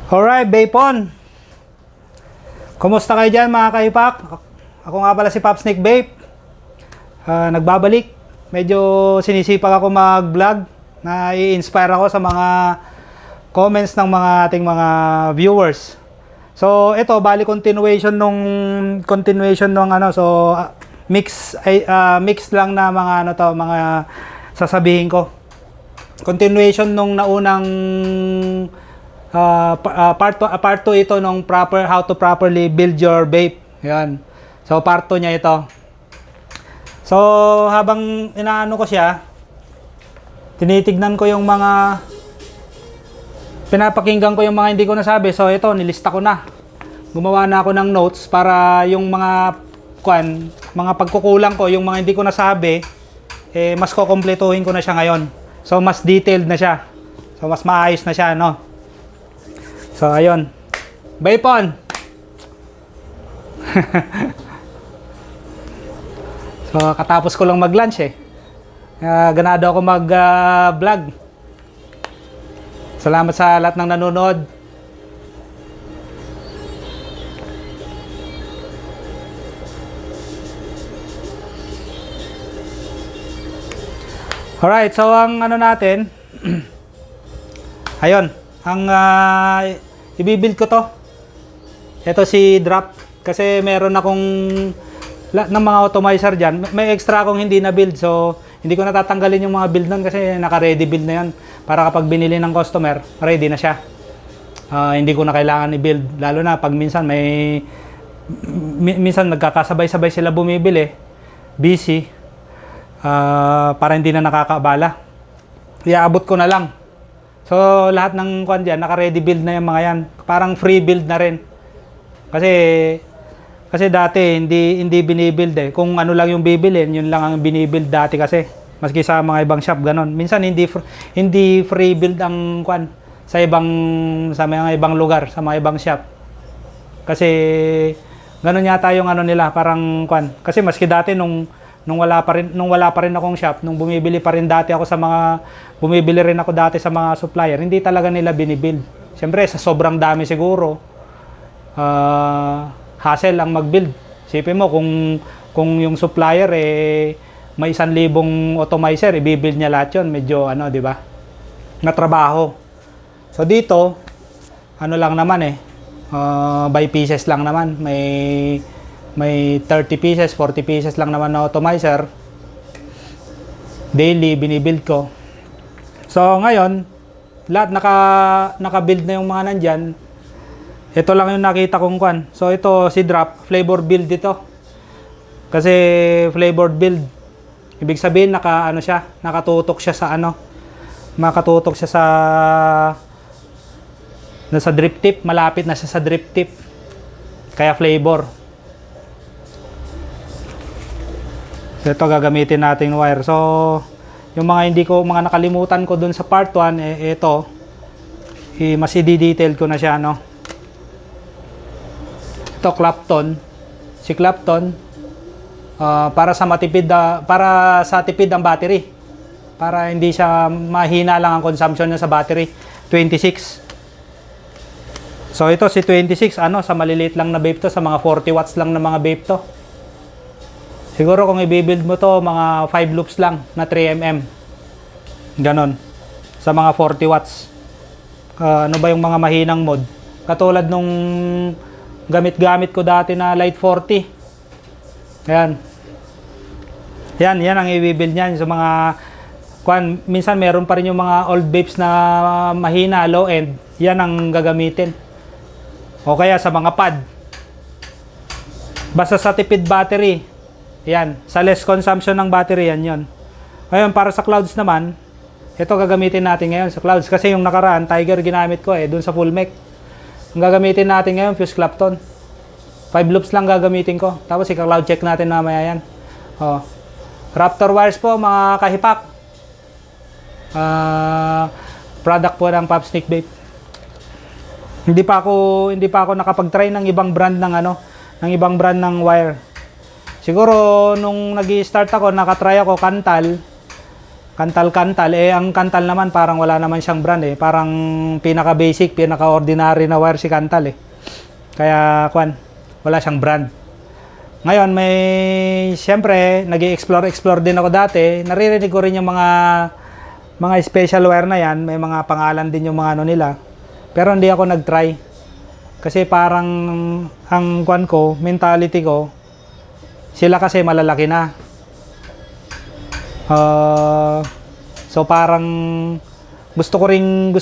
Alright, Vapon. Kumusta kayo dyan mga kaipak? Ako nga pala si Popsnake Vape. Nagbabalik. Medyo sinisipag ako mag-vlog. Na i-inspire ako sa mga comments ng mga ating mga viewers. So, ito, bali continuation nung ano. So, mix lang na mga ano to, mga sasabihin ko. Continuation nung naunang part 2 ito nung how to properly build your vape. Yan. So part 2 niya ito. So habang inaano ko siya, tinitignan ko yung mga pinapakinggan ko yung mga hindi ko nasabi. So ito, nilista ko na. Gumawa na ako ng notes para yung mga pagkukulang ko, yung mga hindi ko nasabi, mas kukumpletuhin ko na siya ngayon. So mas detailed na siya. So mas maayos na siya, no? So, ayun. Vapon! So, katapos ko lang mag-lunch eh. Ganado ako mag-vlog. Salamat sa lahat ng nanonood. Alright, so ang ano natin, ayun. Ang ibibuild ko to. Ito si Drop. Kasi meron akong ng mga atomizer dyan. May extra akong hindi na build. So, hindi ko natatanggalin yung mga build nun kasi naka-ready build na yan. Para kapag binili ng customer, ready na siya. Hindi ko na kailangan i-build. Lalo na pag minsan minsan nagkakasabay-sabay sila bumibili. Busy. Para hindi na nakakaabala. Iaabot ko na lang. So, lahat ng dyan, naka-ready build na yung mga yan. Parang free build na rin. Kasi dati, hindi binibuild eh. Kung ano lang yung bibilin, yun lang ang binibuild dati kasi. Maski sa mga ibang shop, ganon. Minsan, hindi free build ang sa mga ibang lugar, sa mga ibang shop. Kasi, ganon yata yung ano nila, parang Kasi maski dati, nung wala pa rin akong shop, nung bumibili rin ako dati sa mga supplier, hindi talaga nila binibuild. Siyempre, sa sobrang dami siguro, hassle ang mag-build. Sipin mo, kung yung supplier may 1,000 atomizer, i-build niya lahat yun. Medyo, di ba? Na trabaho. So, dito, ano lang naman by pieces lang naman. May 30 pieces, 40 pieces lang naman na atomizer. Daily, binibuild ko. So, ngayon, lahat naka-build na yung mga nandyan. Ito lang yung nakita kong So, ito, si Drop, flavor build ito. Kasi, flavored build. Ibig sabihin, nakatutok siya sa makatutok siya sa drip tip. Malapit na siya sa drip tip. Kaya flavor. Ito gagamitin nating wire. So, yung mga nakalimutan ko dun sa part 1, ito, mas i-detail ko na siya, no? Ito, Clapton. Si Clapton, para sa tipid ng battery. Para hindi siya mahina lang ang consumption niya sa battery. 26. So, ito si 26, sa maliliit lang na vape to, sa mga 40 watts lang na mga vape to. Siguro kung i-build mo to, mga 5 loops lang na 3mm. Ganon. Sa mga 40 watts. Ano ba yung mga mahinang mode? Katulad nung gamit ko dati na Light 40. Ayan. Yan ang i-build niyan. Sa mga, minsan meron pa rin yung mga old vapes na mahina, low end. Yan ang gagamitin. O kaya sa mga pad. Basta sa tipid battery. Yan, sa less consumption ng battery, yan yun. Ngayon, para sa clouds naman, ito gagamitin natin ngayon sa clouds. Kasi yung nakaraan, Tiger ginamit ko dun sa full mech. Ang gagamitin natin ngayon, fuse Clapton. 5 loops lang gagamitin ko. Tapos ika-cloud check natin mamaya yan. Raptor wires po, mga kahipak. Product po ng Popsnake Vape. Hindi pa ako nakapag-try ng ibang brand ng wire. Siguro nung nag-i-start ako, nakatry ako Kantal. Kantal-kantal. Ang kantal naman parang wala naman siyang brand Parang pinaka-basic, pinaka-ordinary na wire si kantal Kaya, wala siyang brand. Ngayon, siyempre, nag-i-explore din ako dati. Naririnig ko rin yung mga special wire na yan. May mga pangalan din yung mga nila. Pero hindi ako nag-try. Kasi parang, ang mentality ko, sila kasi malalaki na. So parang gusto ko ring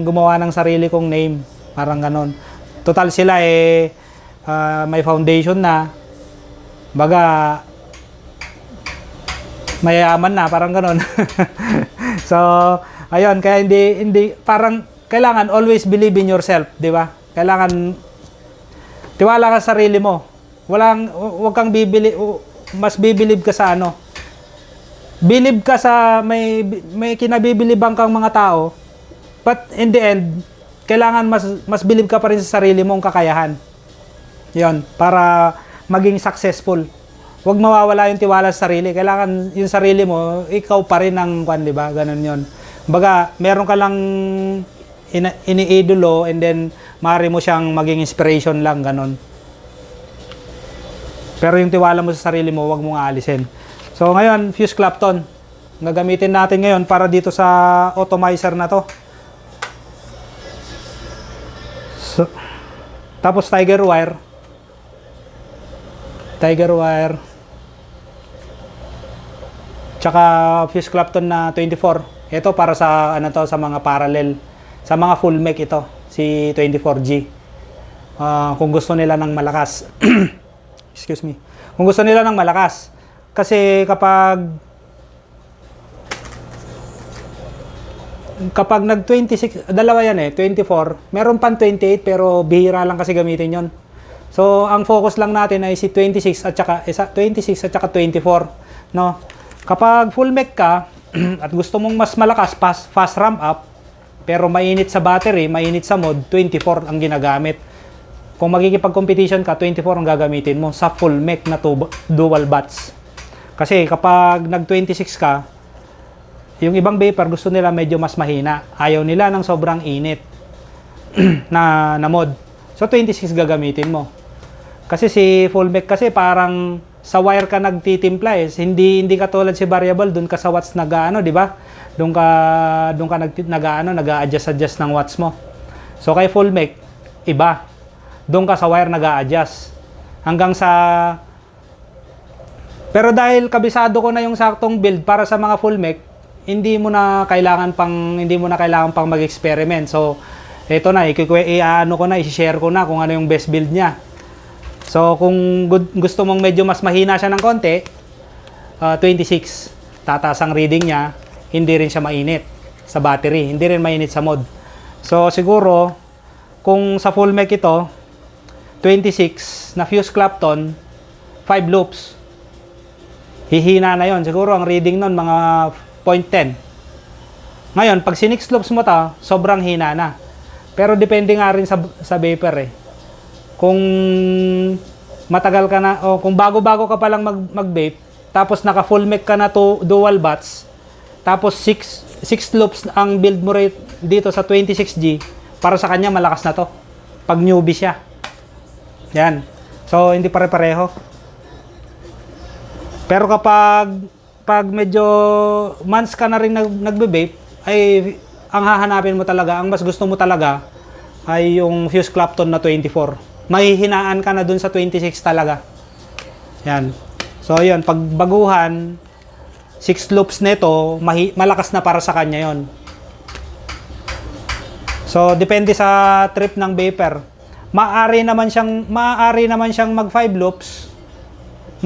gumawa ng sarili kong name, parang ganon. Total sila may foundation na, baga mayaman na, parang ganon. So ayun, kaya hindi parang kailangan always believe in yourself, di ba? Kailangan tiwala ka sa sarili mo. Wag kang mas bibilib ka sa Believe ka sa may kinabibiliban kang mga tao, but in the end, kailangan mas believe ka pa rin sa sarili mong kakayahan. 'Yon, para maging successful. Huwag mawawala yung tiwala sa sarili. Kailangan yung sarili mo, ikaw pa rin ang di ba? Ganun 'yon. Baga, meron ka lang iniidolo and then maaari mo siyang maging inspiration lang, ganun. Pero yung tiwala mo sa sarili mo, huwag mong aalisin. So ngayon, fuse Clapton. Gagamitin natin ngayon para dito sa atomizer na to. So, tapos tiger wire. Tsaka fuse Clapton na 24. Ito para sa sa mga parallel. Sa mga full mech ito, si 24G. Kung gusto nila ng malakas. Excuse me. Kung gusto nila ng malakas. Kasi kapag nag-26, dalawa yan 24, meron pang 28 pero bihira lang kasi gamitin yon. So, ang focus lang natin ay si 26 at saka 24, no? Kapag full mech ka at gusto mong mas malakas, fast ramp up, pero mainit sa battery, mainit sa mode, 24 ang ginagamit. Kung magkikipag-competition ka, 24 ang gagamitin mo sa full mech na dual bats. Kasi kapag nag-26 ka, yung ibang vapor gusto nila medyo mas mahina. Ayaw nila ng sobrang init na mode. So 26 gagamitin mo. Kasi si full mech kasi parang sa wire ka nagtitimpla Hindi katulad si variable, doon ka sa watts di ba? Doon ka nag-a-adjust ng watts mo. So kay full mech, iba. Doon ka sa wire nag-a-adjust. Pero dahil kabisado ko na yung saktong build para sa mga full mech, hindi mo na kailangan pang mag-experiment. So, ito na, i-share ko na kung ano yung best build niya. So, kung gusto mong medyo mas mahina siya ng konti, 26. Tataas ang reading niya, hindi rin siya mainit sa battery, hindi rin mainit sa mode. So, siguro, kung sa full mech ito, 26 na fuse Clapton, 5 loops. Hihina na yon. Siguro ang reading nun mga 0.10. Ngayon, pag 6 loops mo sobrang hina na. Pero depende nga rin sa vapor Kung matagal ka na, o kung bago-bago ka pa lang mag-vape, tapos naka full mech ka na dual bats, tapos 6 loops ang build mo rate dito sa 26G, para sa kanya malakas na to. Pag newbie siya. Yan. So, hindi pare-pareho. Pero kapag medyo months ka na rin nagbe-vape, ay ang hahanapin mo talaga, ang mas gusto mo talaga, ay yung fuse Clapton na 24. Mahihinaan ka na dun sa 26 talaga. Yan. So, yun. Pag baguhan, 6 loops nito, malakas na para sa kanya yon. So, depende sa trip ng vapor. Maaari naman siyang mag 5 loops.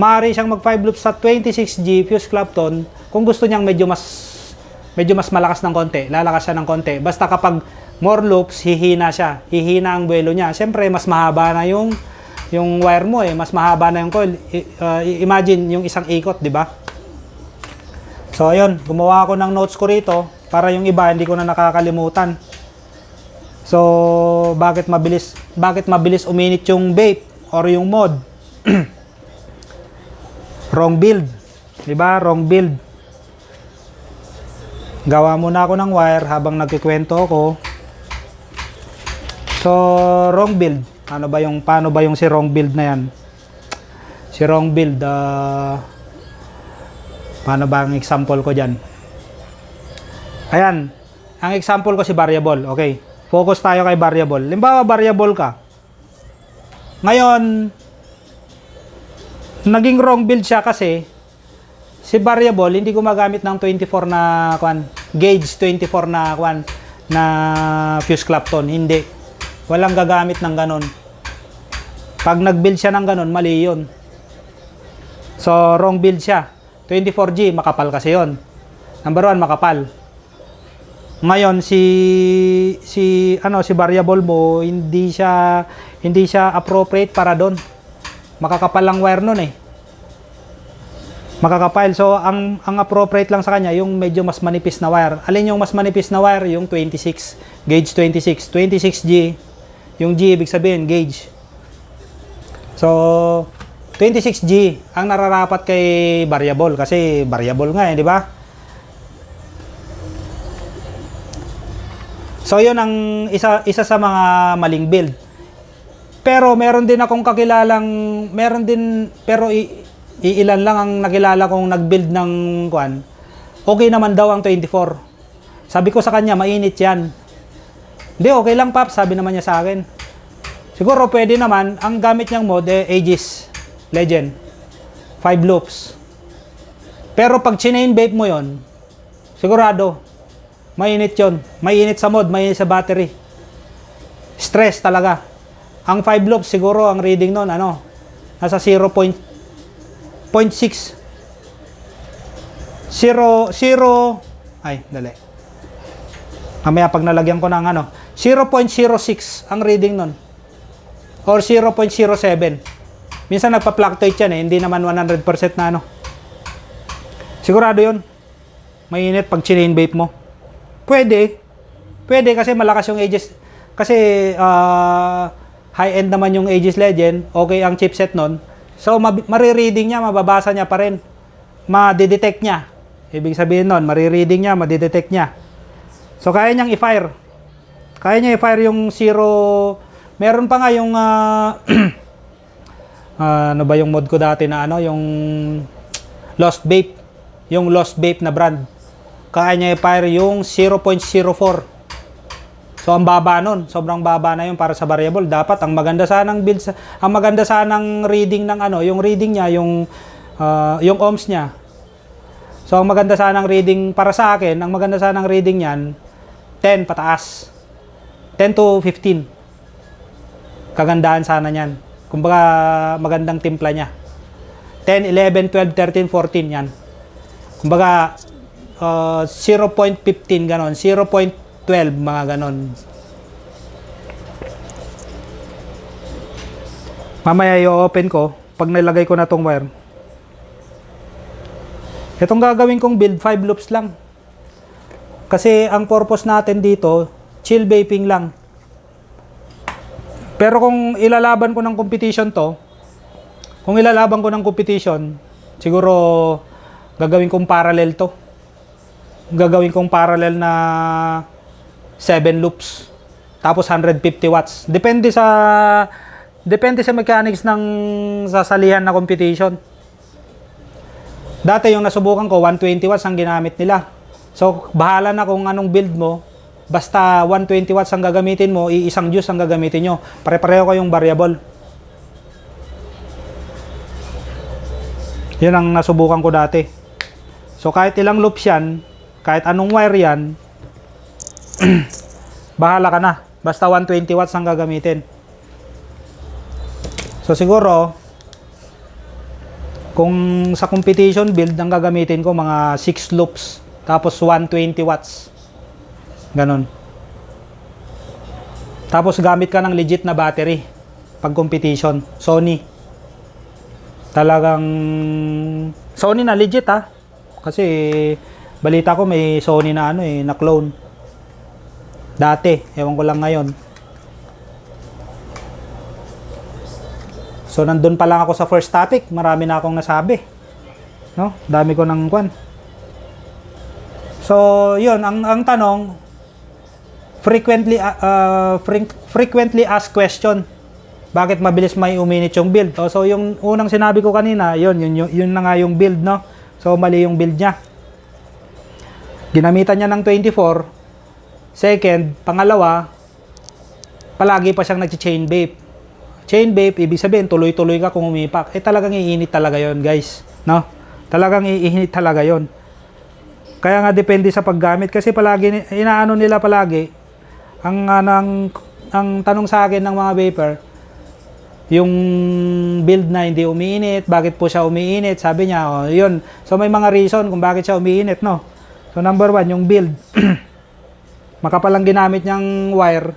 Maaari siyang mag 5 loops sa 26G fuse Clapton kung gusto niyang medyo mas malakas ng konti, lalakas siya ng konti. Basta kapag more loops, hihina siya. Hihina ang buwelo niya. Siyempre, mas mahaba na yung wire mo mas mahaba na yung coil. Imagine yung isang ikot, di ba? So, ayun, gumawa ako ng notes ko rito para yung iba hindi ko na nakakalimutan. So, bakit mabilis uminit yung vape or yung mod? Wrong build. 'Di ba? Wrong build. Gawa muna ako ng wire habang nagkikwento ako. So, wrong build. Paano ba yung si wrong build na yan? Si wrong build, paano ba ang example ko dyan? Ayan, ang example ko si variable. Okay, focus tayo kay variable. Limbawa, variable ka. Ngayon, naging wrong build siya kasi si variable hindi gumagamit ng 24 na gauge 24 na fuse Clapton. Hindi. Walang gagamit ng ganon. Pag nag-build siya ng ganon, mali yun. So, wrong build siya. 24G, makapal kasi yon. Number 1, makapal. Ngayon, si variable mo, hindi siya appropriate para doon. Makakapal lang wire nun eh. Makakapal. So, ang appropriate lang sa kanya, yung medyo mas manipis na wire. Alin yung mas manipis na wire? Yung 26. Gauge 26. 26G. Yung G, ibig sabihin, gauge. So, 26G ang nararapat kay variable kasi variable nga eh, di ba? So, yun ang isa sa mga maling build. Pero meron din akong iilan lang ang nakilala kong nag-build ng okay naman daw ang 24. Sabi ko sa kanya, mainit yan. Hindi, okay lang, Pap, sabi naman niya sa akin. Siguro pwede naman, ang gamit niyang mode, Aegis Legend. 5 loops. Pero pag chinain vape mo yon, sigurado, mainit yon. Mainit sa mode, mainit sa battery. Stress talaga. Ang 5 loops, siguro, ang reading nun, nasa 0.6. 0, ay, dali. Mamaya pag nalagyan ko ng 0.06 ang reading nun. Or 0.07. Minsan nagpa-fluctuate yan eh, hindi naman 100% na Sigurado yun. Mainit pag chinain vape mo. Pwede kasi malakas yung Aegis. Kasi high-end naman yung Aegis Legend. Okay ang chipset nun. So marireading niya, mababasa niya pa rin. Madidetect niya. Ibig sabihin nun, marireading niya, madidetect niya. So kaya niyang i-fire. Kaya niya i-fire yung 0. Meron pa nga yung ano ba yung mod ko dati na yung Lost Vape. Yung Lost Vape na brand. Kaya niya i-fire yung 0.04. So ang baba nun, sobrang baba na yun para sa variable. Dapat ang maganda sanang build, ang maganda sanang reading ng yung reading niya, yung ohms niya. So ang maganda sanang reading para sa akin, ang maganda sanang reading niyan 10 pataas. 10 to 15. Kagandahan sana niyan. Kumbaga magandang timpla niya. 10, 11, 12, 13, 14 yan. Kumbaga 0.15 ganon, 0.12 mga ganon. Mamaya i-open ko pag nilagay ko na tong wire. Itong gagawin kong build 5 loops lang. Kasi ang purpose natin dito, chill vaping lang. Pero kung ilalaban ko ng competition siguro gagawin kong parallel to. Gagawin kong parallel na 7 loops. Tapos 150 watts. Depende sa mechanics ng sasalihan na competition. Dati yung nasubukan ko, 120 watts ang ginamit nila. So, bahala na kung anong build mo. Basta 120 watts ang gagamitin mo, iisang juice ang gagamitin nyo. Pare-pareho kayong variable. Yun ang nasubukan ko dati. So, kahit ilang loops yan, kahit anong wire yan, bahala ka na. Basta 120 watts ang gagamitin. So, siguro, kung sa competition build, ang gagamitin ko mga 6 loops. Tapos 120 watts. Ganon. Tapos gamit ka ng legit na battery pag competition. Sony. Talagang Sony na legit ha. Kasi balita ko may Sony na na clone. Dati, ewan ko lang ngayon. So nandun pa lang ako sa first topic, marami na akong nasabi. No? Dami ko ng kwan. So, yun, ang tanong, frequently asked question. Bakit mabilis may uminit yung build? So, yung unang sinabi ko kanina, yun na nga yung build, no? So, mali yung build niya. Ginamitan niya ng 24. Second, pangalawa, palagi pa siyang nag-chain vape. Chain vape, ibig sabihin, tuloy-tuloy ka kung umipak. Talagang iinit talaga yon, guys. No? Talagang iinit talaga yon. Kaya nga depende sa paggamit. Kasi palagi, inaano nila palagi, ang tanong sa akin ng mga vapor, yung build na hindi umiinit, bakit po siya umiinit? Sabi niya, oh, yun. So may mga reason kung bakit siya umiinit, no? So number one, yung build. Makapal ang ginamit niyang wire,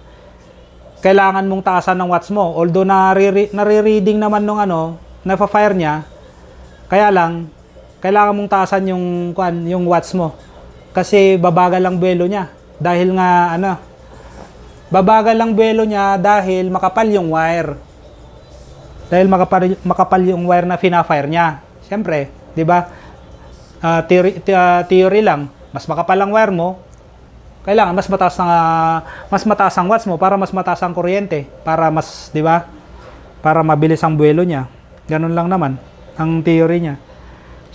kailangan mong taasan ng watts mo. Although nare-reading naman nung nafa-fire niya, kaya lang, kailangan mong taasan yung watts mo. Kasi babagal ang buwelo niya. Dahil nga, babagal ang buwelo niya dahil makapal yung wire. Dahil makapal yung wire na fina-fire niya. Siyempre, di ba? Theory lang. Mas makapal ang wire mo, kailangan mas mataas ang watts mo para mas mataas ang kuryente, para mas, di ba? Para mabilis ang buwelo niya. Ganun lang naman ang theory niya.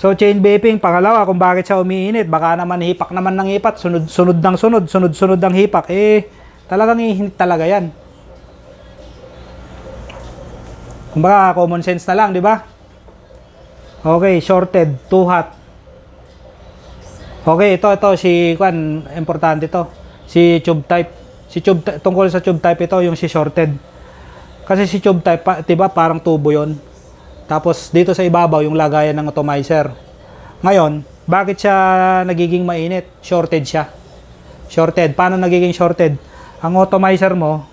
So chain vaping, pangalawa kung bakit siya umiinit, baka naman hipak naman ng hipat, sunod-sunod ng hipak, talagang iinit talaga yan. Kumbaga common sense na lang, di ba? Okay, shorted, too hot. Okay, ito importante ito. Si tube type. Tungkol sa tube type ito, yung si shorted. Kasi si tube type, 'di ba, parang tubo 'yon. Tapos dito sa ibabaw yung lagayan ng atomizer. Ngayon, bakit siya nagiging mainit? Shorted siya. Shorted. Paano nagiging shorted? Ang atomizer mo,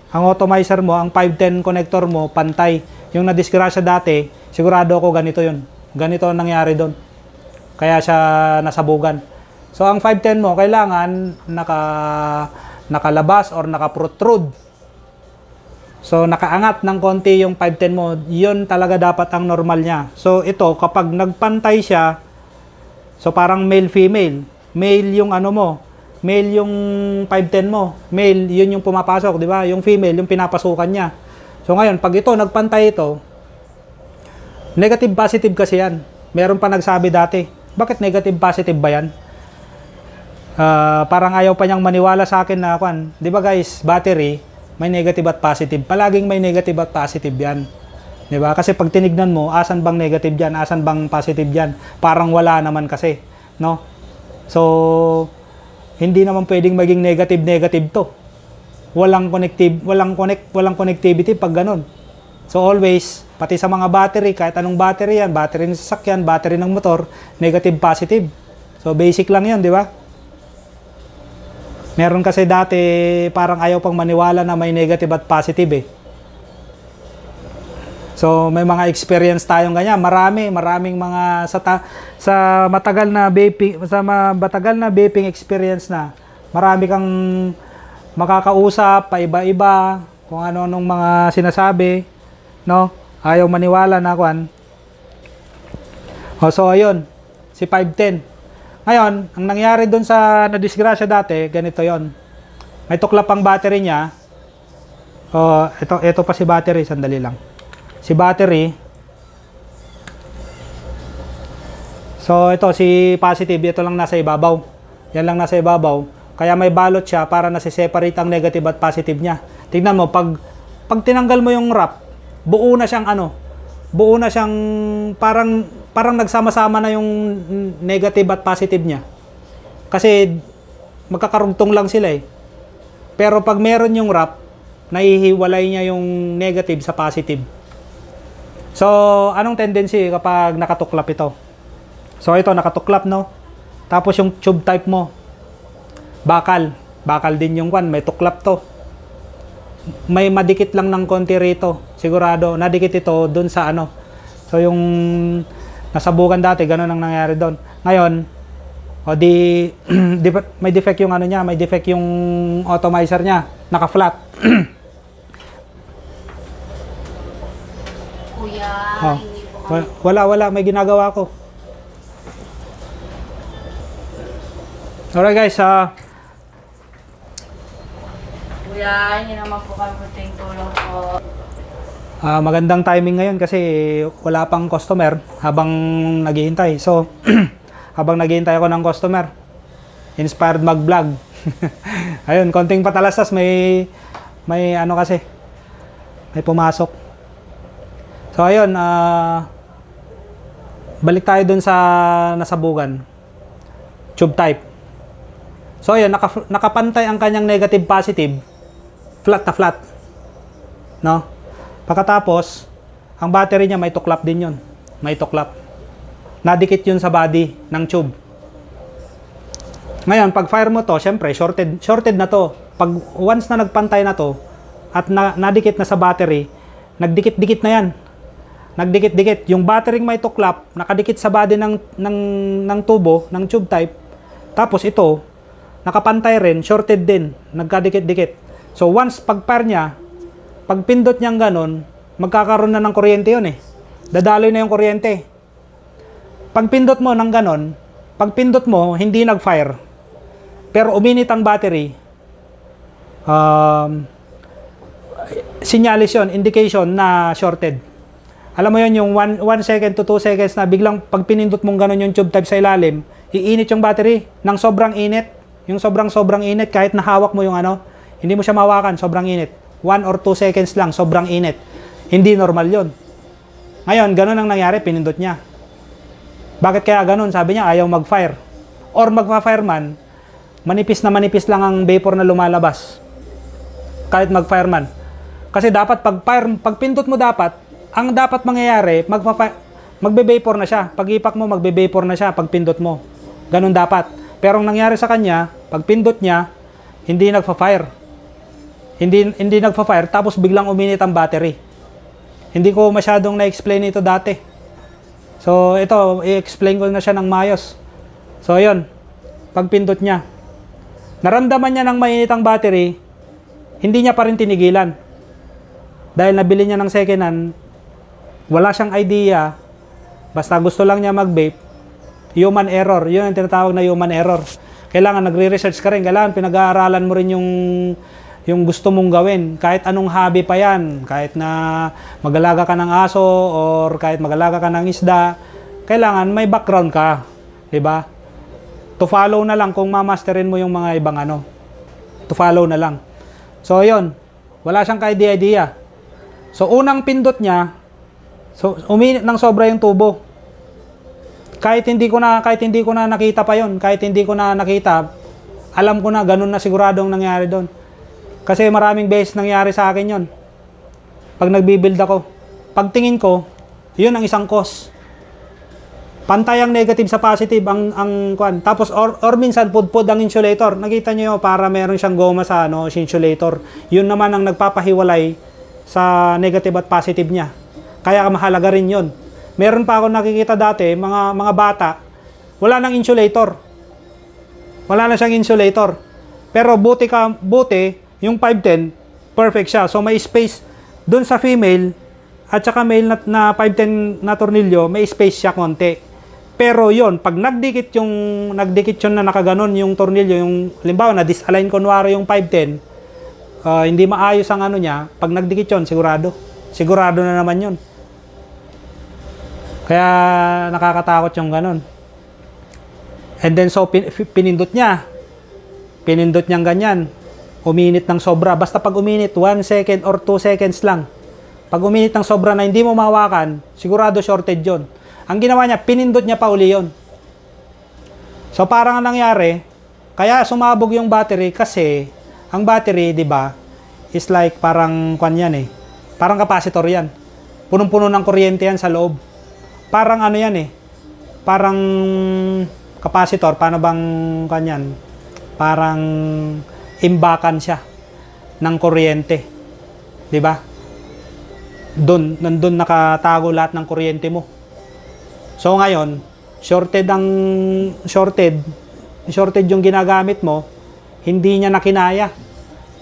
ang 510 connector mo, pantay. Yung nadisgrasya dati, sigurado ako ganito 'yon. Ganito ang nangyari doon. Kaya siya nasabugan. So, ang 510 mo, kailangan nakalabas or naka-protrude. So, nakaangat ng konti yung 510 mo. Yun talaga dapat ang normal niya. So, ito, kapag nagpantay siya, so parang male-female. Male yung male yung 510 mo. Male, yun yung pumapasok, di ba? Yung female, yung pinapasukan niya. So, ngayon, pag ito, nagpantay ito, negative-positive kasi yan. Meron pa nagsabi dati, bakit negative positive ba yan? Parang ayaw pa niyang maniwala sa akin na di ba guys, battery, may negative at positive. Palaging may negative at positive yan. Di ba? Kasi pag tinignan mo, asan bang negative yan? Asan bang positive yan? Parang wala naman kasi. No? So, hindi naman pwedeng maging negative to. Walang connectivity pag ganun. So always, pati sa mga battery, kahit anong battery yan, battery ng sasakyan, battery ng motor, negative, positive. So basic lang yun, di ba? Meron kasi dati, parang ayaw pang maniwala na may negative at positive eh. So may mga experience tayong ganyan, maraming mga sa matagal na vaping experience na, marami kang makakausap, paiba-iba, kung ano-anong mga sinasabi. No? Ayaw maniwala na so ayun, si 510. Ngayon, ang nangyari doon sa nadisgrasya dati, ganito yon. May tuklap ang battery niya. Ito pa si battery, sandali lang. Si battery. So ito si positive, ito lang nasa ibabaw. Yan lang nasa ibabaw. Kaya may balot siya para nasi-separate ang negative at positive niya. Tingnan mo, pag tinanggal mo yung wrap, buo na siyang parang nagsama-sama na yung negative at positive niya. Kasi magkakarugtong lang sila eh. Pero pag meron yung wrap, nahihiwalay niya yung negative sa positive. So, anong tendency kapag nakatuklap ito? So, ito nakatuklap, no? Tapos yung tube type mo, bakal din yung may tuklap to. May madikit lang ng konti rito. Sigurado, nadikit ito dun sa So yung nasabukan dati, ganun ang nangyari doon. Ngayon, may defect yung niya, may defect yung atomizer niya, naka-flat. Kuya, hindi po kami. Wala, may ginagawa ko. Alright guys, Kuya, hindi naman po kami puting tulong po. magandang timing ngayon kasi wala pang customer habang naghihintay. So, habang naghihintay ako ng customer, inspired mag-vlog. Ayun, konting patalastas, may ano kasi, may pumasok. So, ayun, balik tayo dun sa nasabugan. Tube type. So, ayun, nakapantay ang kanyang negative positive, flat na flat. No? Pagkatapos, ang battery niya may tuklap din yun. May tuklap. Nadikit yun sa body ng tube. Ngayon, pag fire mo to, syempre, shorted na to. Pag once na nagpantay na to, at nadikit na sa battery, nagdikit-dikit na yan. Nagdikit-dikit. Yung battery may tuklap, nakadikit sa body ng tubo, ng tube type. Tapos ito, nakapantay rin, shorted din, nagkadikit-dikit. So once pag-fire niya, pag pindot niyang ganon, magkakaroon na ng kuryente yun eh. Dadaloy na yung kuryente. Pag pindot mo ng ganon, pag pindot mo, hindi nag-fire. Pero uminit ang battery, sinyalis yun, indication na shorted. Alam mo yun, yung 1 second to 2 seconds na biglang pag pinindot mong ganon yung tube type sa ilalim, iinit yung battery ng sobrang init. Yung sobrang init, kahit nahawak mo yung ano, hindi mo siya mahawakan, sobrang init. 1 or 2 seconds lang, sobrang init. Hindi normal yon. Ngayon, ganun ang nangyari, pinindot niya. Bakit kaya ganun? Sabi niya, ayaw mag-fire. Or magpa-fire man, manipis lang ang vapor na lumalabas. Kahit mag-fire man. Kasi dapat pag pindot mo dapat, ang dapat mangyayari, magbe-vapor na siya. Pag ipak mo, magbe-vapor na siya pag pindot mo. Ganun dapat. Pero ang nangyari sa kanya, pag pindot niya, hindi nagfa-fire. Hindi nagfa-fire, tapos biglang uminit ang battery. Hindi ko masyadong na-explain ito dati. So, ito, i-explain ko na siya ng mayos. So, ayun. Pag pindot niya, naramdaman niya ng mainit ang battery, hindi niya pa rin tinigilan. Dahil nabili niya ng second hand, wala siyang idea, basta gusto lang niya mag-vape, human error. Yun ang tinatawag na human error. Kailangan nagre-research ka rin, kailangan pinag-aaralan mo rin yung gusto mong gawin. Kahit anong hobby pa yan, kahit na mag-alaga ka ng aso or kahit mag-alaga ka ng isda, kailangan may background ka, 'di ba? To follow na lang kung mamasterin mo yung mga ibang ano. To follow na lang. So, yun. Wala siyang ka-idea. So, unang pindot niya, so uminit ng sobra yung tubo. Kahit hindi ko na nakita pa yon, kahit hindi ko na nakita, alam ko na ganun na siguradong nangyari doon. Kasi maraming beses nangyari sa akin yon. Pag nagbi-build ako, pagtingin ko, yun ang isang cause. Pantay ang negative sa positive ang kwan. Tapos or minsan pudpud ang insulator. Nakita niyo para meron siyang goma sa insulator. Yun naman ang nagpapahiwalay sa negative at positive niya. Kaya mahalaga rin yun. Meron pa ako nakikita dati, mga bata, wala nang insulator. Wala na siyang insulator. Pero buti, yung 510, perfect siya. So may space dun sa female at saka male na 510 na tornilyo, may space siya konti. Pero yon, pag nagdikit yun na nakaganon yung tornilyo, yung limbawa na disalign kunwari yung 510, hindi maayos ang ano niya, pag nagdikit yun, sigurado na naman yun. Kaya nakakatakot yung ganon. And then so pinindot niya ganyan, uminit ng sobra. Basta pag uminit 1 second or 2 seconds lang, pag uminit ng sobra na hindi mo mahawakan, sigurado shorted yun. Ang ginawa niya, pinindot niya pa uli yun. So parang ang nangyari, kaya sumabog yung battery kasi ang battery, di ba, is like parang kwan yan eh. Parang capacitor yan. Punong-puno ng kuryente yan sa loob. Parang ano yan eh. Parang capacitor, paano bang kwan yan? Parang imbakan siya ng kuryente. Di ba? Nandun nakatago lahat ng kuryente mo. So ngayon, shorted yung ginagamit mo, hindi niya nakinaya.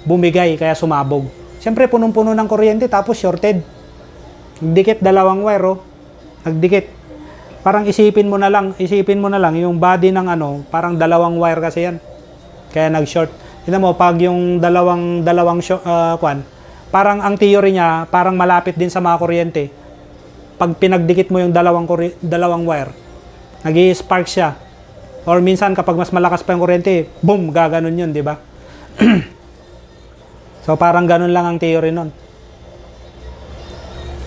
Bumigay, kaya sumabog. Siyempre, punong-puno ng kuryente, tapos shorted. Nagdikit, dalawang wire, oh. Nagdikit. Parang isipin mo na lang yung body ng ano, parang dalawang wire kasi yan. Kaya nag-short. Tingnan mo, pag yung parang ang theory niya, parang malapit din sa mga kuryente. Pag pinagdikit mo yung dalawang wire, nag-i-spark siya. Or minsan kapag mas malakas pa yung kuryente, boom, gaganon yun, di ba? So parang ganun lang ang theory nun.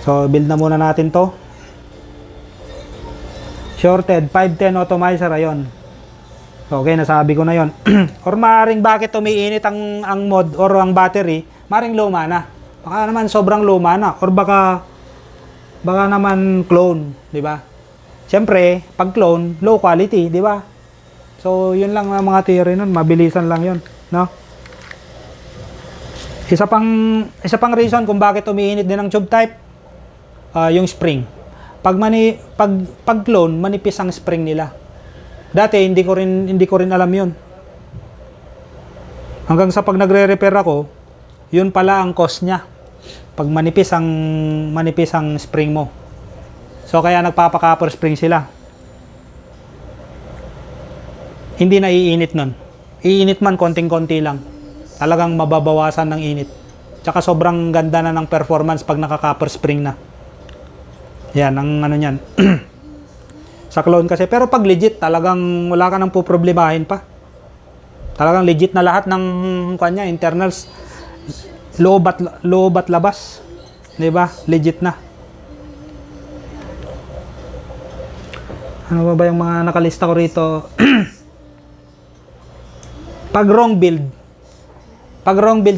So build na muna natin to. Shorted, 510 atomizer, ayun. Okay, nasabi ko na yon. Or maaaring bakit umiinit ang mod or ang battery, maaaring luma na. Baka naman sobrang luma na. Or baka naman clone, di ba? Siyempre, pag clone, low quality, di ba? So, yun lang ang mga theory nun. Mabilisan lang yun, no? Isa pang reason kung bakit umiinit din ang tube type, yung spring. Pag clone, manipis ang spring nila. Dati hindi ko rin alam 'yon. Hanggang sa pag nagre-repair ako, 'yun pala ang cause niya. Pag manipis ang spring mo. So kaya nagpapa-copper spring sila. Hindi na iinit nun. Iinit man konting-konti lang. Talagang mababawasan ng init. Tsaka sobrang ganda na ng performance pag naka-copper spring na. Yan, ang ano niyan. Sa clone kasi. Pero pag legit, talagang wala ka nang puproblemahin pa. Talagang legit na lahat ng kanya, internals. Loob at labas. Diba? Legit na. Ano ba yung mga nakalista ko rito? Pag wrong build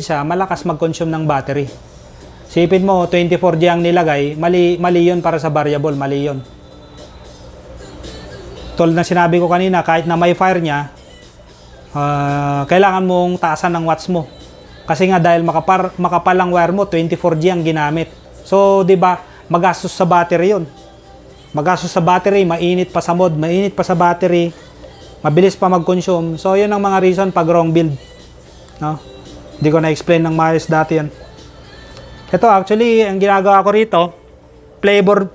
siya, malakas mag-consume ng battery. Sipin mo, 24G ang nilagay, mali yun para sa variable, mali yun. Tulad na sinabi ko kanina, kahit na may fire niya, kailangan mong taasan ng watts mo. Kasi nga dahil makapal ang wire mo, 24G ang ginamit. So, di ba, magastos sa battery yun. Magastos sa battery, mainit pa sa mod, mainit pa sa battery, mabilis pa mag-consume. So, yun ang mga reason pag wrong build. No? Hindi ko na-explain ng maayos dati yan. Ito actually, ang ginagawa ko rito, flavor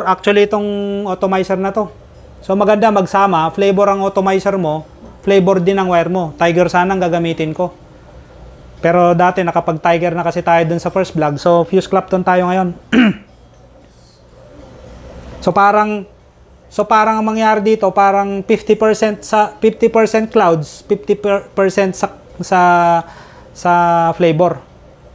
actually itong atomizer na to. So maganda magsama, flavor ang atomizer mo, flavor din ang wire mo. Tiger sana ang gagamitin ko. Pero dati nakapag Tiger na kasi tayo dun sa first vlog. So fuse Clapton tayo ngayon. So parang ang mangyari dito, parang 50% clouds, 50% sa flavor.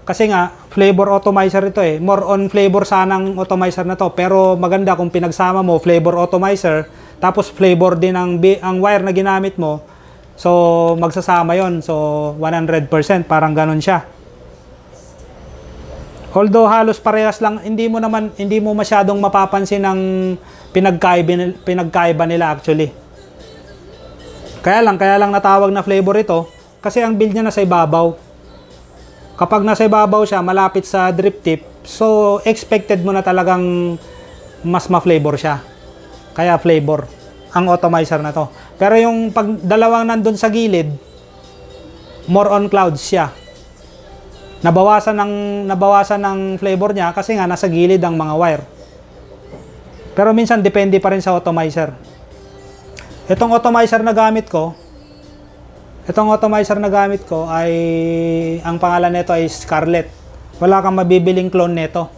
Kasi nga, flavor atomizer ito eh. More on flavor sanang atomizer na to. Pero maganda kung pinagsama mo, flavor atomizer, tapos flavor din ang wire na ginamit mo. So, magsasama yon. So, 100%. Parang ganun siya. Although halos parehas lang, hindi mo masyadong mapapansin ang pinagkaiba nila actually. Kaya lang natawag na flavor ito kasi ang build niya nasa ibabaw. Kapag nasa ibabaw siya, malapit sa drip tip, so expected mo na talagang mas ma-flavor siya. Kaya flavor ang atomizer na to. Pero yung pag dalawang nandun sa gilid, more on clouds siya. Nabawasan ng flavor niya kasi nga nasa gilid ang mga wire. Pero minsan depende pa rin sa atomizer. Itong atomizer na gamit ko ay ang pangalan nito ay Scarlett. Wala kang mabibiling clone nito.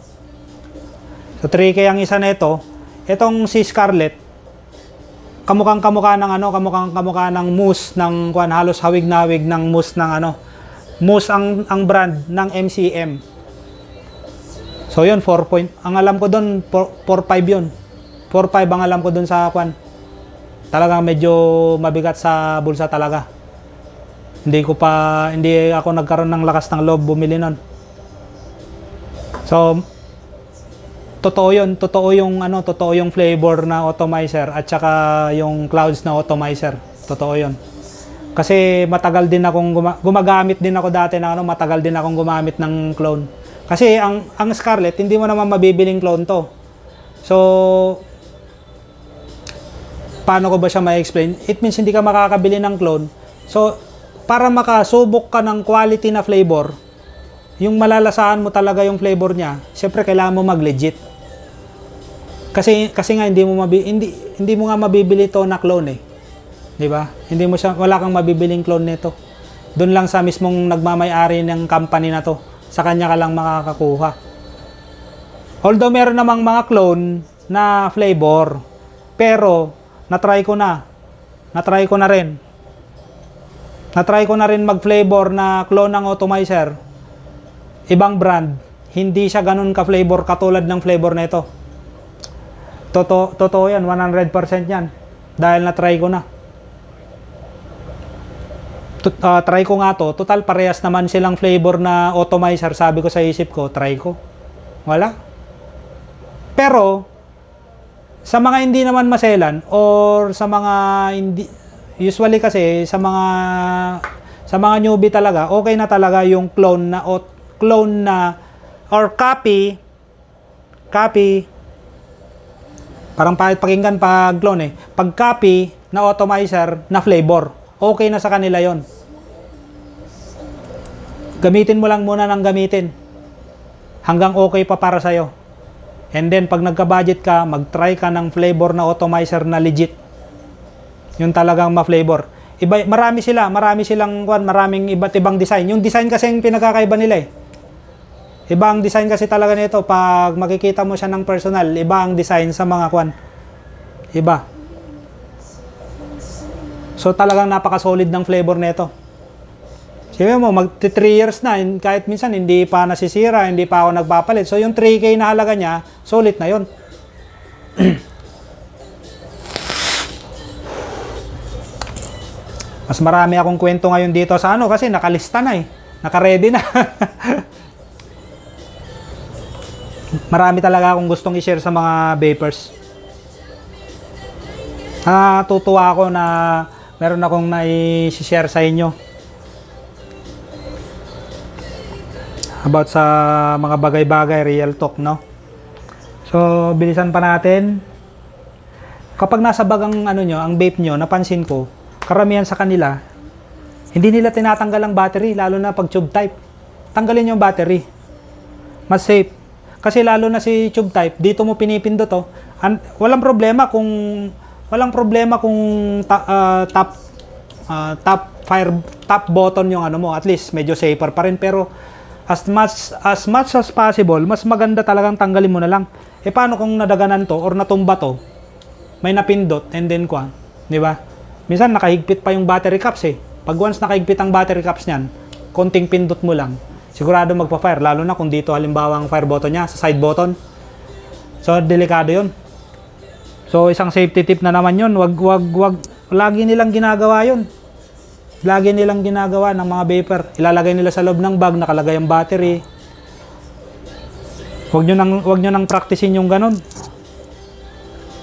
So 3K ang isa nito. Itong si Scarlett kamukha ng mousse ng halos hawig na hawig ng mousse ng mousse ang brand ng MCM. So yun 4 point. Ang alam ko doon 4.5 yun. 4.5 ang alam ko doon sa Talagang medyo mabigat sa bulsa talaga. Hindi ako nagkaroon ng lakas ng loob bumili nun. So totoo yung flavor na atomizer at saka yung clouds na atomizer. Totoo yun. Kasi matagal din akong gumagamit din ako dati na matagal din akong gumamit ng clone. Kasi ang Scarlett hindi mo naman mabibiling clone to. So paano ko ba siya ma-explain? It means hindi ka makakabili ng clone. So para makasubok ka ng quality na flavor, yung malalasahan mo talaga yung flavor niya, syempre kailangan mo mag-legit. Kasi nga hindi mo nga mabibili to na clone eh. 'Di ba? Wala kang mabibiling clone nito. Doon lang sa mismong nagmamay-ari ng company na to. Sa kanya ka lang makakakuha. Although meron namang mga clone na flavor, pero na-try ko na rin. Na-try ko na rin mag-flavor na clone ng atomizer. Ibang brand, hindi siya ganun ka-flavor katulad ng flavor na ito. Totoo yan, 100% yan. Dahil na-try ko na. Try ko nga to. Total parehas naman silang flavor na atomizer. Sabi ko sa isip ko, try ko. Wala. Pero, sa mga hindi naman maselan or sa mga hindi, usually kasi sa mga newbie talaga, okay na talaga yung clone na or copy, parang pakinggan pag clone eh. Pag copy na atomizer na flavor, okay na sa kanila yon. Gamitin mo lang muna ng gamitin hanggang okay pa para sa'yo. And then pag nagka-budget ka, mag-try ka ng flavor na atomizer na legit. Yung talagang ma-flavor. Marami maraming iba't ibang design. Yung design kasi yung pinagkakaiba nila eh. Iba ang design kasi talaga nito pag makikita mo siya ng personal, iba ang design sa mga iba. So talagang napaka-solid ng flavor nito. Sabi mo, 3 years na, kahit minsan hindi pa nasisira, hindi pa ako nagpapalit. So yung 3K na halaga niya, solid na yon. Mas marami akong kwento ngayon dito sa kasi nakalista na eh. Naka-ready na. Marami talaga akong gustong i-share sa mga vapers. Tutuwa ako na meron akong nai-share sa inyo about sa mga bagay-bagay, real talk, no? So, bilisan pa natin. Kapag nasa bag ang ang vape nyo, napansin ko, karamihan sa kanila, hindi nila tinatanggal ang battery, lalo na pag tube type. Tanggalin yung battery. Mas safe. Kasi lalo na si tube type, dito mo pinipindot to. Walang problema kung top button yung mo, at least medyo safer pa rin, pero as much as possible, mas maganda talagang tanggalin mo na lang. Paano kung nadaganan to or natumba to? May napindot and then di ba? Minsan nakahigpit pa yung battery caps eh. Pag once nakahigpit ang battery caps niyan, konting pindot mo lang, sigurado magpa-fire, lalo na kung dito halimbawa ang fire button niya sa side button. So delikado 'yon. So isang safety tip na naman 'yon, wag lagi nilang ginagawa 'yon. Lagi nilang ginagawa ng mga vapor. Ilalagay nila sa loob ng bag, nakalagay ang battery. Huwag nyo nang practicein yung ganun.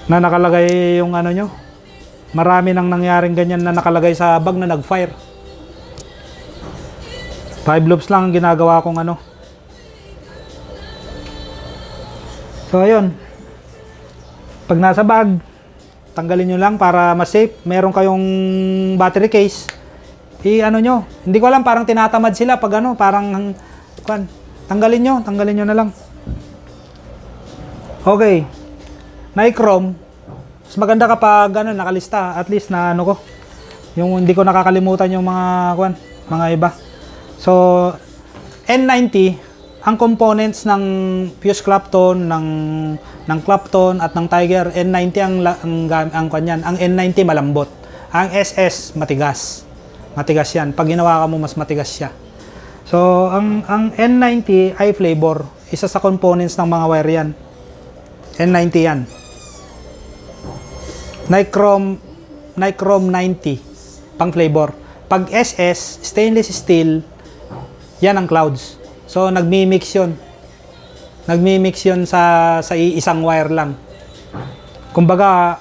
Na nakalagay yung nyo. Marami nang nangyaring ganyan na nakalagay sa bag na nag-fire. 5 loops lang ang ginagawa kong So ayun. Pag nasa bag, tanggalin nyo lang para mas safe. Meron kayong battery case. Nyo. Hindi ko alam, parang tinatamad sila pag parang tanggalin nyo na lang. Okay. Nichrome. Mas maganda kapag nakalista, at least na ko. Yung hindi ko nakakalimutan yung mga iba. So N90, ang components ng Fuse Clapton, ng Clapton at ng Tiger, N90 ang N90 malambot. Ang SS matigas. Matigas yan. Pag ginawa ka mo, mas matigas siya. So, ang N90 ay flavor. Isa sa components ng mga wire yan. N90 yan. Nichrome 90. Pang flavor. Pag SS, stainless steel, yan ang clouds. So, nagmi-mix yun. Nagmi-mix yun sa isang wire lang. Kumbaga,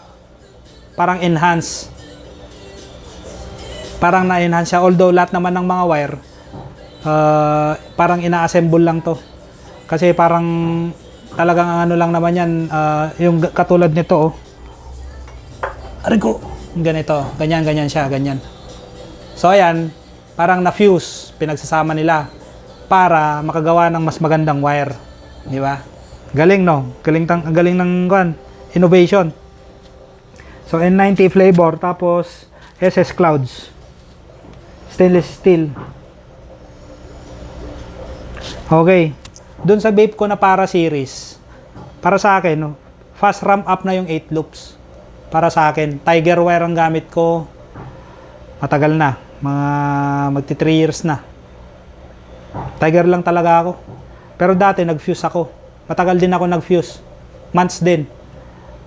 parang enhance. Parang na-enhance siya. Although lahat naman ng mga wire, parang ina-assemble lang to. Kasi parang talagang lang naman yan, yung katulad nito, Arigo, ganito, ganyan siya, ganyan. So ayan, parang na-fuse, pinagsasama nila para makagawa ng mas magandang wire. Di ba? Galing no? Galing ng Innovation. So N90 flavor, tapos SS Clouds. Stainless steel. Okay. Doon sa vape ko na para series, para sa akin, no, fast ramp up na yung 8 loops. Para sa akin, Tiger Wire ang gamit ko. Matagal na. Mga magti 3 years na. Tiger lang talaga ako. Pero dati nag-fuse ako. Matagal din ako nag-fuse. Months din.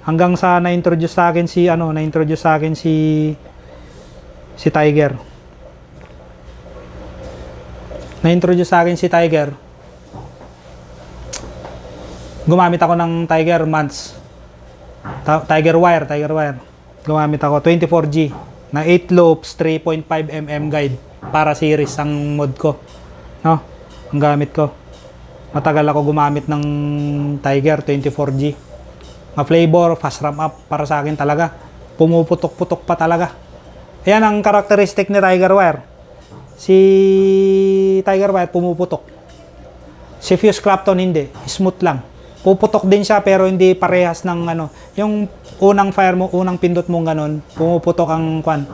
Hanggang sa na-introduce sa akin si Tiger. Na-introduce sa akin si Tiger. Gumamit ako ng Tiger months. Tiger Wire. Gumamit ako 24G na 8 loops, 3.5 mm guide para series ang mod ko. No? Ang gamit ko. Matagal ako gumamit ng Tiger 24G. Ma-flavor, fast ramp up para sa akin talaga. Pumuputok-putok pa talaga. Ayan ang karakteristik ni Tiger Wire. Si Tiger Wire pumuputok. Si Fuse Clapton hindi, smooth lang. Puputok din siya pero hindi parehas ng ano. Yung unang fire mo, unang pindot mong ganun, pumuputok ang kwan.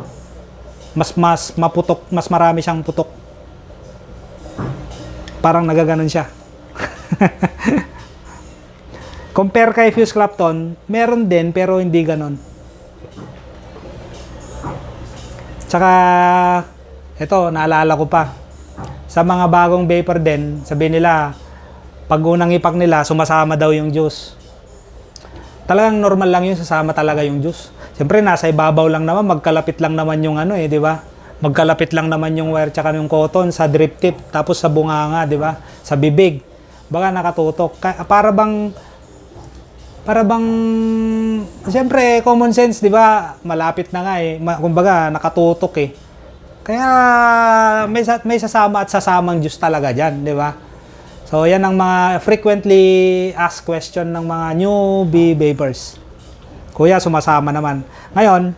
Mas maputok, mas marami siyang putok. Parang nagaganon siya. Compare kay Fuse Clapton, meron din pero hindi ganon. Tsaka, ito, naalala ko pa. Sa mga bagong vapor din, sabi nila, pag unang ipak nila, sumasama daw yung juice. Talagang normal lang yun, sasama talaga yung juice. Siyempre, nasa ibabaw lang naman, magkalapit lang naman yung ano di ba? Magkalapit lang naman yung wire tsaka yung cotton sa drip tip, tapos sa bunganga, di ba? Sa bibig. Baka nakatutok. Para bang, siyempre, common sense, di ba? Malapit na nga kumbaga, nakatutok Kaya, may sasama at sasamang juice talaga dyan, di ba? So, yan ang mga frequently asked question ng mga newbie vapers. Kuya, sumasama naman. Ngayon,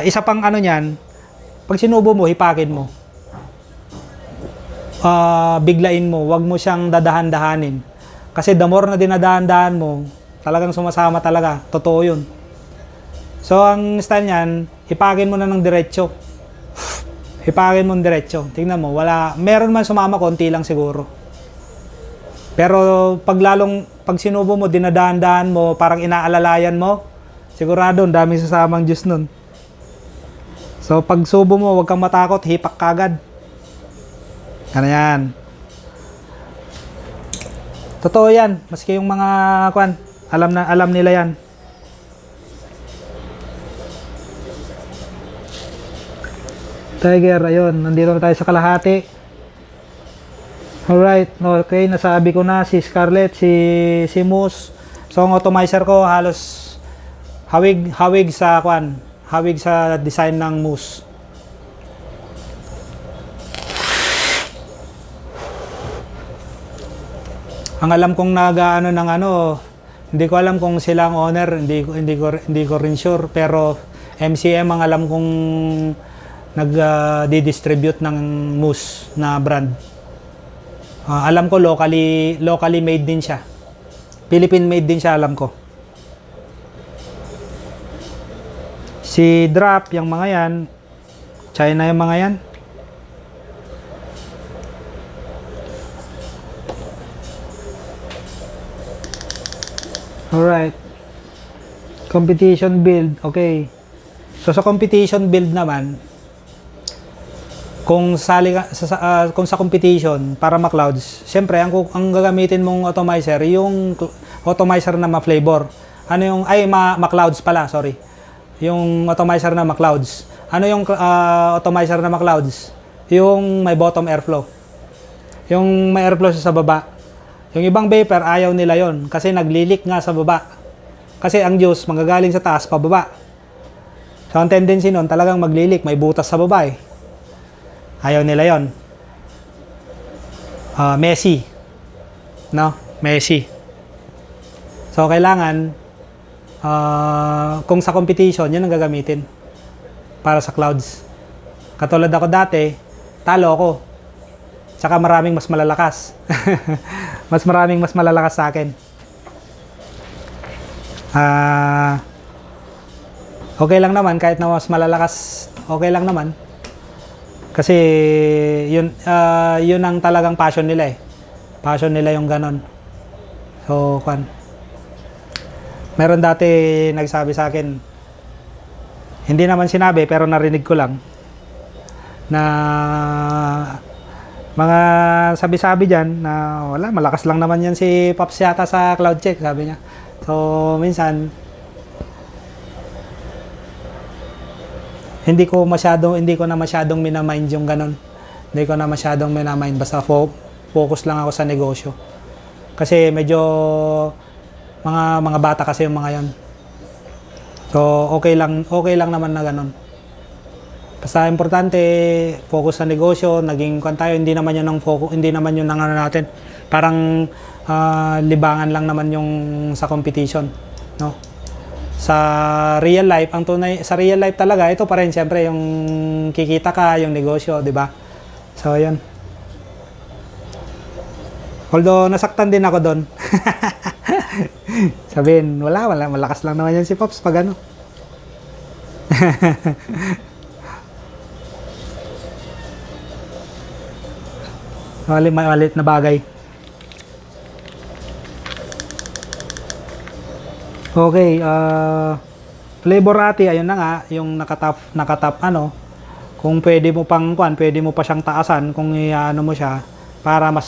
isa pang ano niyan, pag sinubo mo, hipakin mo. Biglain mo, wag mo siyang dadahan-dahanin. Kasi the more na dinadahan-dahan mo, talagang sumasama talaga. Totoo yun. So, ang style niyan, hipakin mo na ng diretso. Hipakin mo ng diretso. Tingnan mo, meron man sumama, konti lang siguro. Pero pag sinubo mo, dinadahan-dahan mo, parang inaalalayan mo, sigurado, dami sasamang juice nun. So, pag subo mo, huwag kang matakot, hipak kagad. Ano yan. Totoo yan. Maski yung mga alam nila yan. Tiger, ayun, nandito na tayo sa kalahati. Alright, okay, nasabi ko na si Scarlett, si Moose. So, ang atomizer ko halos hawig sa design ng Moose. Ang alam kong hindi ko alam kung sila ang owner, hindi ko rin sure, pero MCM ang alam kong nag-distribute ng Moose na brand. Alam ko locally made din siya. Philippine made din siya, alam ko. Si Drop, yung mga yan, China yung mga yan. Alright. Competition build, okay. So sa competition build naman, kung sa competition para ma-clouds, siyempre ang gagamitin mong atomizer, yung atomizer na ma-flavor. Ma-clouds pala, sorry. Yung atomizer na ma-clouds. Ano yung atomizer na ma-clouds? Yung may bottom airflow. Yung may airflow sa baba. Yung ibang vapor, ayaw nila yon kasi naglilik nga sa baba. Kasi ang juice, manggagaling sa taas, pababa. So, ang tendency nun, talagang maglilik, may butas sa baba Ayaw nila yon. Messy. No? Messy. So, kailangan, kung sa competition, yun ang gagamitin para sa clouds. Katulad ako dati, talo ako. Tsaka maraming mas malalakas. Maraming mas malalakas sa akin. Okay lang naman kahit na mas malalakas, okay lang naman. Kasi yun ang talagang passion nila eh. Passion nila yung ganon. So, meron dati nagsabi sa akin, hindi naman sinabi pero narinig ko lang, na mga sabi-sabi dyan na wala, malakas lang naman yan si Pops yata sa cloud check, sabi niya. So, minsan, hindi ko na masyadong minamind yung ganun. Hindi ko na masyadong minamind. Basta focus lang ako sa negosyo. Kasi medyo mga bata kasi yung mga yon. So, okay lang naman na ganun. Basta importante, focus sa negosyo, naging tayo, hindi naman yun ang focus, hindi naman yun ang ano natin. Parang libangan lang naman yung sa competition, no? Sa real life, sa real life talaga, ito pa rin siyempre yung kikita ka, yung negosyo, di ba? So, yun. Although, nasaktan din ako doon. Sabihin, wala, malakas lang naman yan si Pops pag ano. Malit na bagay. Okay, flavor ati, ayun na nga, yung nakatap ano, kung pwede mo pa siyang taasan kung iano mo siya para mas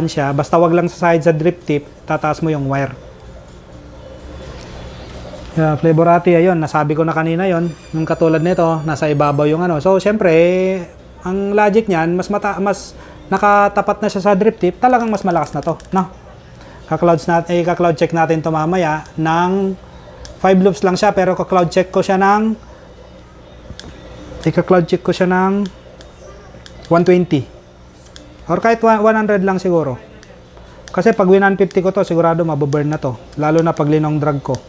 siya, basta wag lang sa side sa drip tip, tataas mo yung wire. Flavor ati, ayun, nasabi ko na kanina yon, yung katulad nito, nasa ibabaw yung ano. So, syempre, ang logic niyan, mas nakatapat na siya sa drip tip, talagang mas malakas na to, no? Ka-cloud check natin to mamaya ng 5 loops lang siya, pero ka-cloud check ko siya ng 120 or kahit 100 lang siguro. Kasi pag 150 ko to, sigurado mababurn na to, lalo na pag linong drag ko.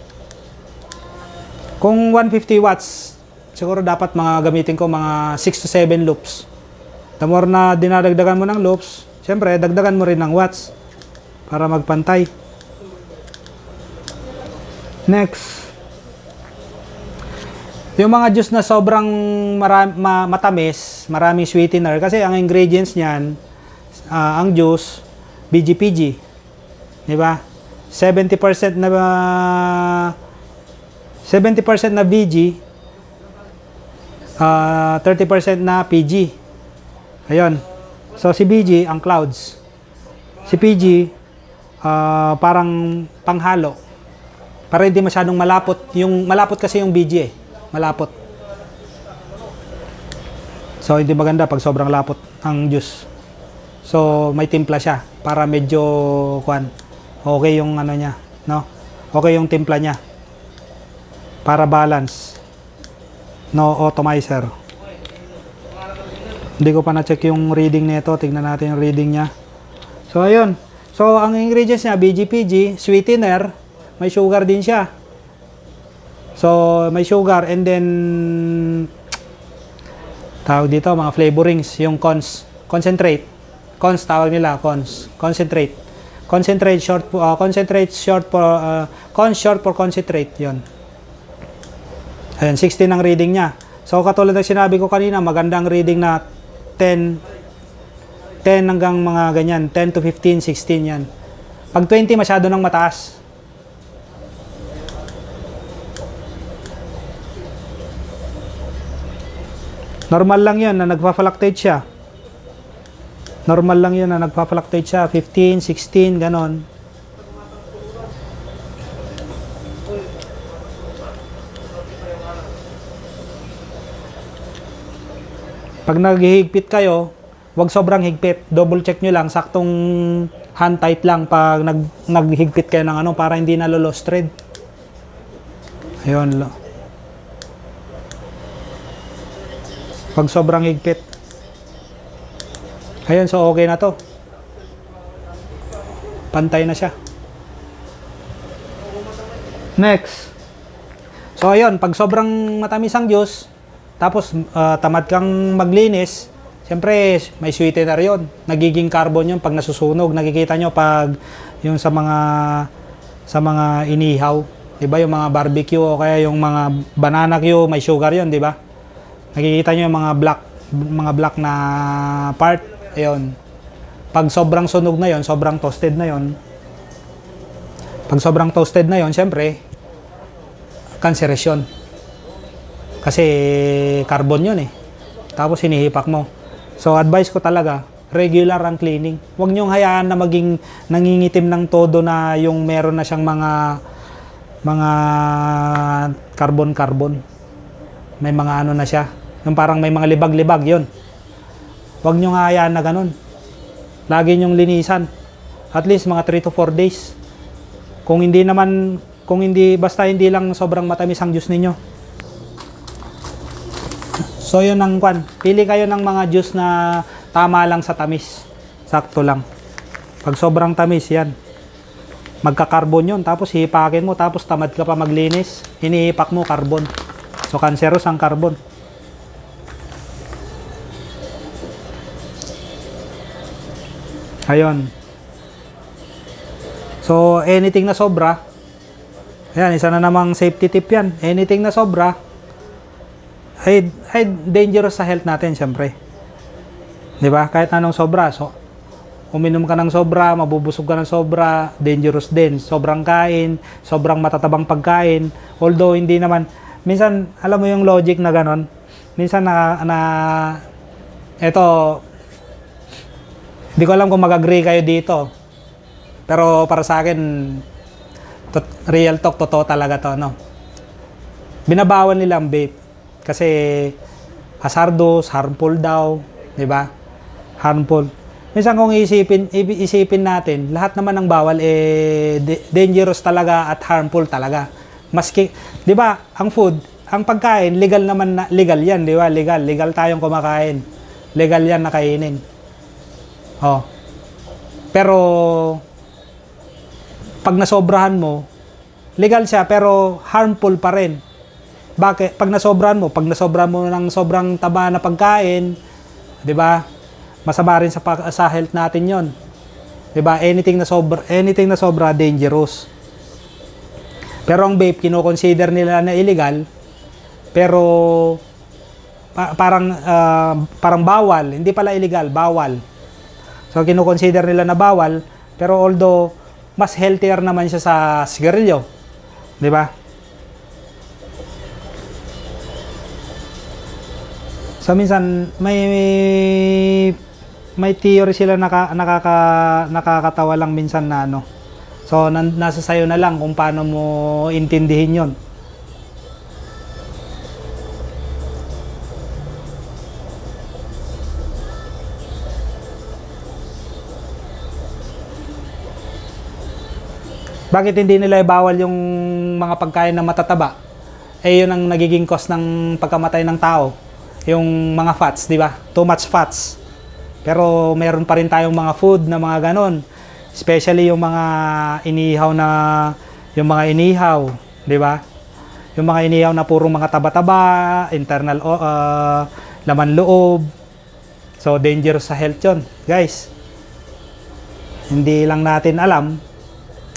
Kung 150 watts, siguro dapat gamitin ko mga 6 to 7 loops. The more na dinadagdagan mo ng loops, syempre dagdagan mo rin ng watts para magpantay. Next, yung mga juice na sobrang matamis, maraming sweetener, kasi ang ingredients niyan, ang juice, BGPG, di ba? 70% na VG, 30% na PG. Ayun. So si BG ang clouds. Si PG parang panghalo. Para hindi masyadong malapot. Yung malapot kasi yung BG eh. Malapot. So hindi maganda pag sobrang lapot ang juice. So may timpla siya para medyo okay yung ano niya, no? Okay yung timpla niya. Para balance. No atomizer. Hindi ko pa na-check yung reading nito. Tignan natin yung reading niya. So ayun. So ang ingredients niya, BGPG, sweetener, may sugar din siya. So may sugar and then tawag dito mga flavorings, yung concentrate. Cons tawag nila, concentrate. Concentrate short for concentrate, 'yon. Ayun, 16 ang reading niya. So katulad ng sinabi ko kanina, magandang reading na 10 hanggang mga ganyan, 10 to 15, 16 yan. Pag 20 masyado nang mataas. Normal lang 'yun na nagfa-fluctuate siya. Normal lang 'yun na nagfa-fluctuate siya, 15, 16 ganon. Pag naghihigpit kayo, wag sobrang higpit. Double check nyo lang, saktong hand tight lang pag naghigpit kayo ng ano para hindi nalo-lost thread. Ayun. Pag sobrang higpit. Ayun, so okay na to. Pantay na siya. Next. So ayun, pag sobrang matamis ang juice, tapos tamad kang maglinis, siyempre may sweetener yon. Nagiging carbon yon pag nasusunog. Nakikita nyo pag yung sa mga inihaw, 'Di ba? Yung mga barbecue o kaya yung mga banana Q, may sugar 'yon, 'di ba? Nakikita nyo yung mga black na part. Ayun. Pag sobrang sunog na 'yon, sobrang toasted na 'yon. Pag sobrang toasted na 'yon, syempre cancerous 'yon. Kasi carbon 'yon eh. Tapos hinihipak mo. So advice ko talaga, regular ang cleaning. Huwag niyong hayaan na maging nangingitim ng todo na yung meron na siyang mga carbon. May mga ano na siya. Yung parang may mga libag-libag, yon. Huwag niyong hayaan na ganun. Lagi niyong linisan. At least mga 3 to 4 days. Basta hindi lang sobrang matamis ang juice ninyo. So yun ang kwan. Pili kayo ng mga juice na tama lang sa tamis. Sakto lang. Pag sobrang tamis, yan. Magka-carbon yun. Tapos hihipakin mo. Tapos tamad ka pa maglinis. Hinihipak mo, carbon. So cancerous ang carbon. Ayun. So anything na sobra, ayan, isa na namang safety tip yan. Anything na sobra, ay dangerous sa health natin, syempre. 'Di ba? Kahit anong sobra. So, uminom ka ng sobra, mabubusog ka ng sobra, dangerous din. Sobrang kain, sobrang matatabang pagkain. Although, hindi naman, minsan, alam mo yung logic na ganon? Minsan eto, hindi ko alam kung mag-agree kayo dito. Pero para sa akin, real talk, totoo talaga to, no? Binabawan nila ang vape. Kasi hazardous, harmful daw, 'di ba? Harmful. Minsan kung isipin natin, lahat naman ng bawal dangerous talaga at harmful talaga. Maski, 'di ba, ang food, ang pagkain legal naman, legal 'yan, 'di ba? Legal tayong kumakain. Legal 'yan na kainin. Oh. Pero pag nasobrahan mo, legal siya pero harmful pa rin. Bakit? Pag nasobrahan mo ng sobrang taba na pagkain, 'di ba? Masama rin sa health natin 'yon. 'Di ba? Anything na sobra dangerous. Pero ang vape kino-consider nila na illegal, pero parang bawal, hindi pala illegal, bawal. So kino-consider nila na bawal, pero although mas healthier naman siya sa sigarilyo, 'di ba? So minsan may theory sila nakakatawa lang minsan na ano. So nasa sayo na lang kung paano mo intindihin 'yon. Bakit hindi nila ibawal yung mga pagkain na matataba? Yun ang nagiging cause ng pagkamatay ng tao. Yung mga fats, di ba? Too much fats. Pero meron pa rin tayong mga food na mga ganon. Especially yung mga inihaw, di ba? Yung mga inihaw na puro mga taba-taba, internal laman loob. So dangerous sa health 'yon, guys. Hindi lang natin alam.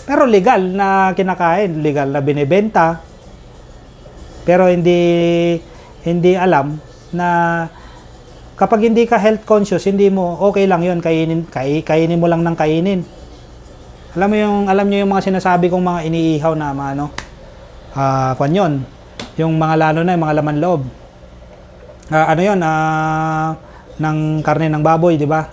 Pero legal na kinakain, legal na binebenta. Pero hindi alam na kapag hindi ka health conscious, hindi mo okay lang 'yon, kainin mo lang ng kainin. Alam niyo yung mga sinasabi kong mga iniihaw na kwan 'yon. Yung mga lalo na yung mga laman loob. Ng karne ng baboy, di ba?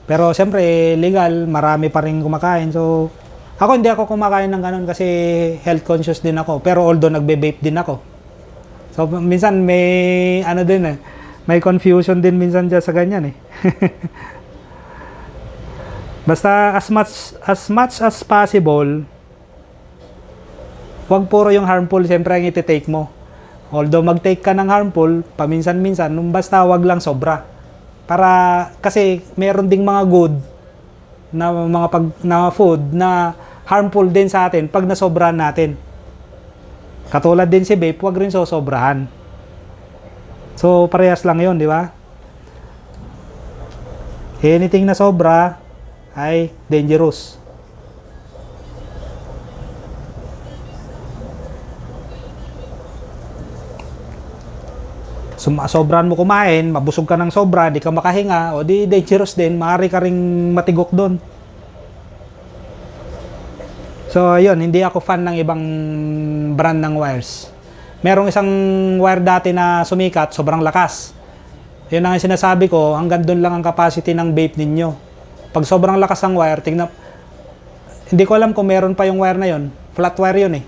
Pero siyempre legal, marami pa rin kumakain. So hindi ako kumakain ng ganun kasi health conscious din ako. Pero although nagbe-vape din ako. So minsan may may confusion din minsan dyan sa ganyan eh. Basta as much as possible, wag puro yung harmful siyempre ang iti-take mo. Although mag-take ka ng harmful, paminsan-minsan, basta wag lang sobra. Kasi meron ding mga good na food na harmful din sa atin pag nasobrahan natin. Katulad din si vape, wag rin sosobrahan. So parehas lang 'yon, di ba? Anything na sobra ay dangerous. sobran mo kumain, mabusog ka ng sobra, di ka makahinga, o di dangerous din, maaari ka ring matigok doon. So, yun, hindi ako fan ng ibang brand ng wires. Merong isang wire dati na sumikat, sobrang lakas. Yun ang sinasabi ko, hanggang doon lang ang capacity ng vape ninyo. Pag sobrang lakas ng wire, tingnan, hindi ko alam kung meron pa yung wire na yun. Flat wire yun eh.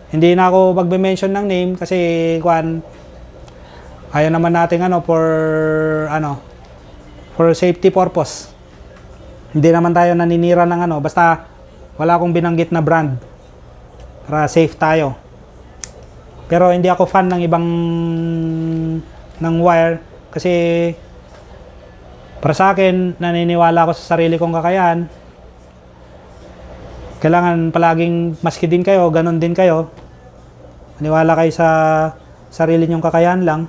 Hindi na ako magbe-mention ng name kasi ayaw naman natin for safety purpose. Hindi naman tayo naninira ng basta wala akong binanggit na brand para safe tayo. Pero hindi ako fan ng ibang ng wire kasi para sa akin, naniniwala ako sa sarili kong kakayahan. Kailangan palaging maski din kayo, ganun din kayo. Maniwala kayo sa sarili nyong kakayahan lang.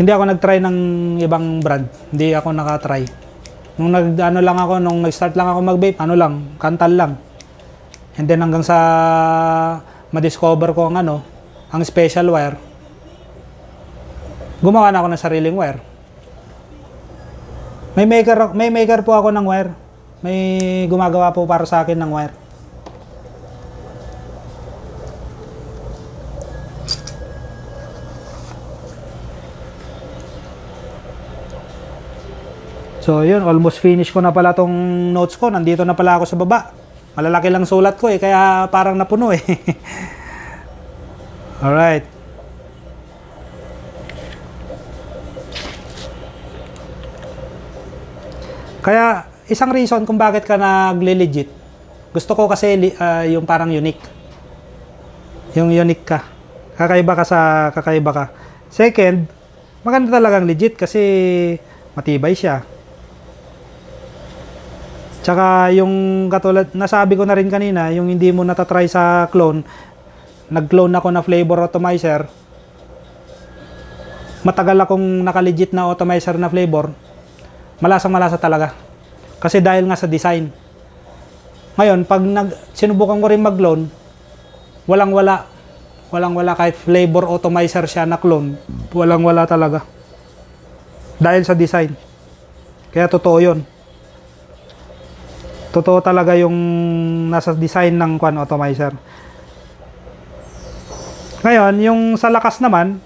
Hindi ako nag-try ng ibang brand. Hindi ako naka-try. Nung nag-start lang ako mag-vape, kantal lang. And then hanggang sa ma-discover ko ang special wire. Gumawa na ako ng sariling wire. May maker po ako ng wire. May gumagawa po para sa akin ng wire. So yun, almost finish ko na pala tong notes ko. Nandito na pala ako sa baba. Malalaki lang sulat ko kaya parang napuno Alright. Kaya isang reason kung bakit ka nagle-legit. Gusto ko kasi yung parang unique. Yung unique ka. Kakaiba ka. Second, maganda talagang legit kasi matibay siya. Tsaka yung katulad, nasabi ko na rin kanina, yung hindi mo natatry sa clone, nag-clone ako na flavor atomizer. Matagal akong naka-legit na atomizer na flavor. Malasa talaga. Kasi dahil nga sa design. Ngayon, pag sinubukan ko rin mag-clone, walang-wala kahit flavor atomizer siya na clone. Walang-wala talaga. Dahil sa design. Kaya totoo yun. Totoo talaga yung nasa design ng atomizer. Ngayon, yung sa lakas naman,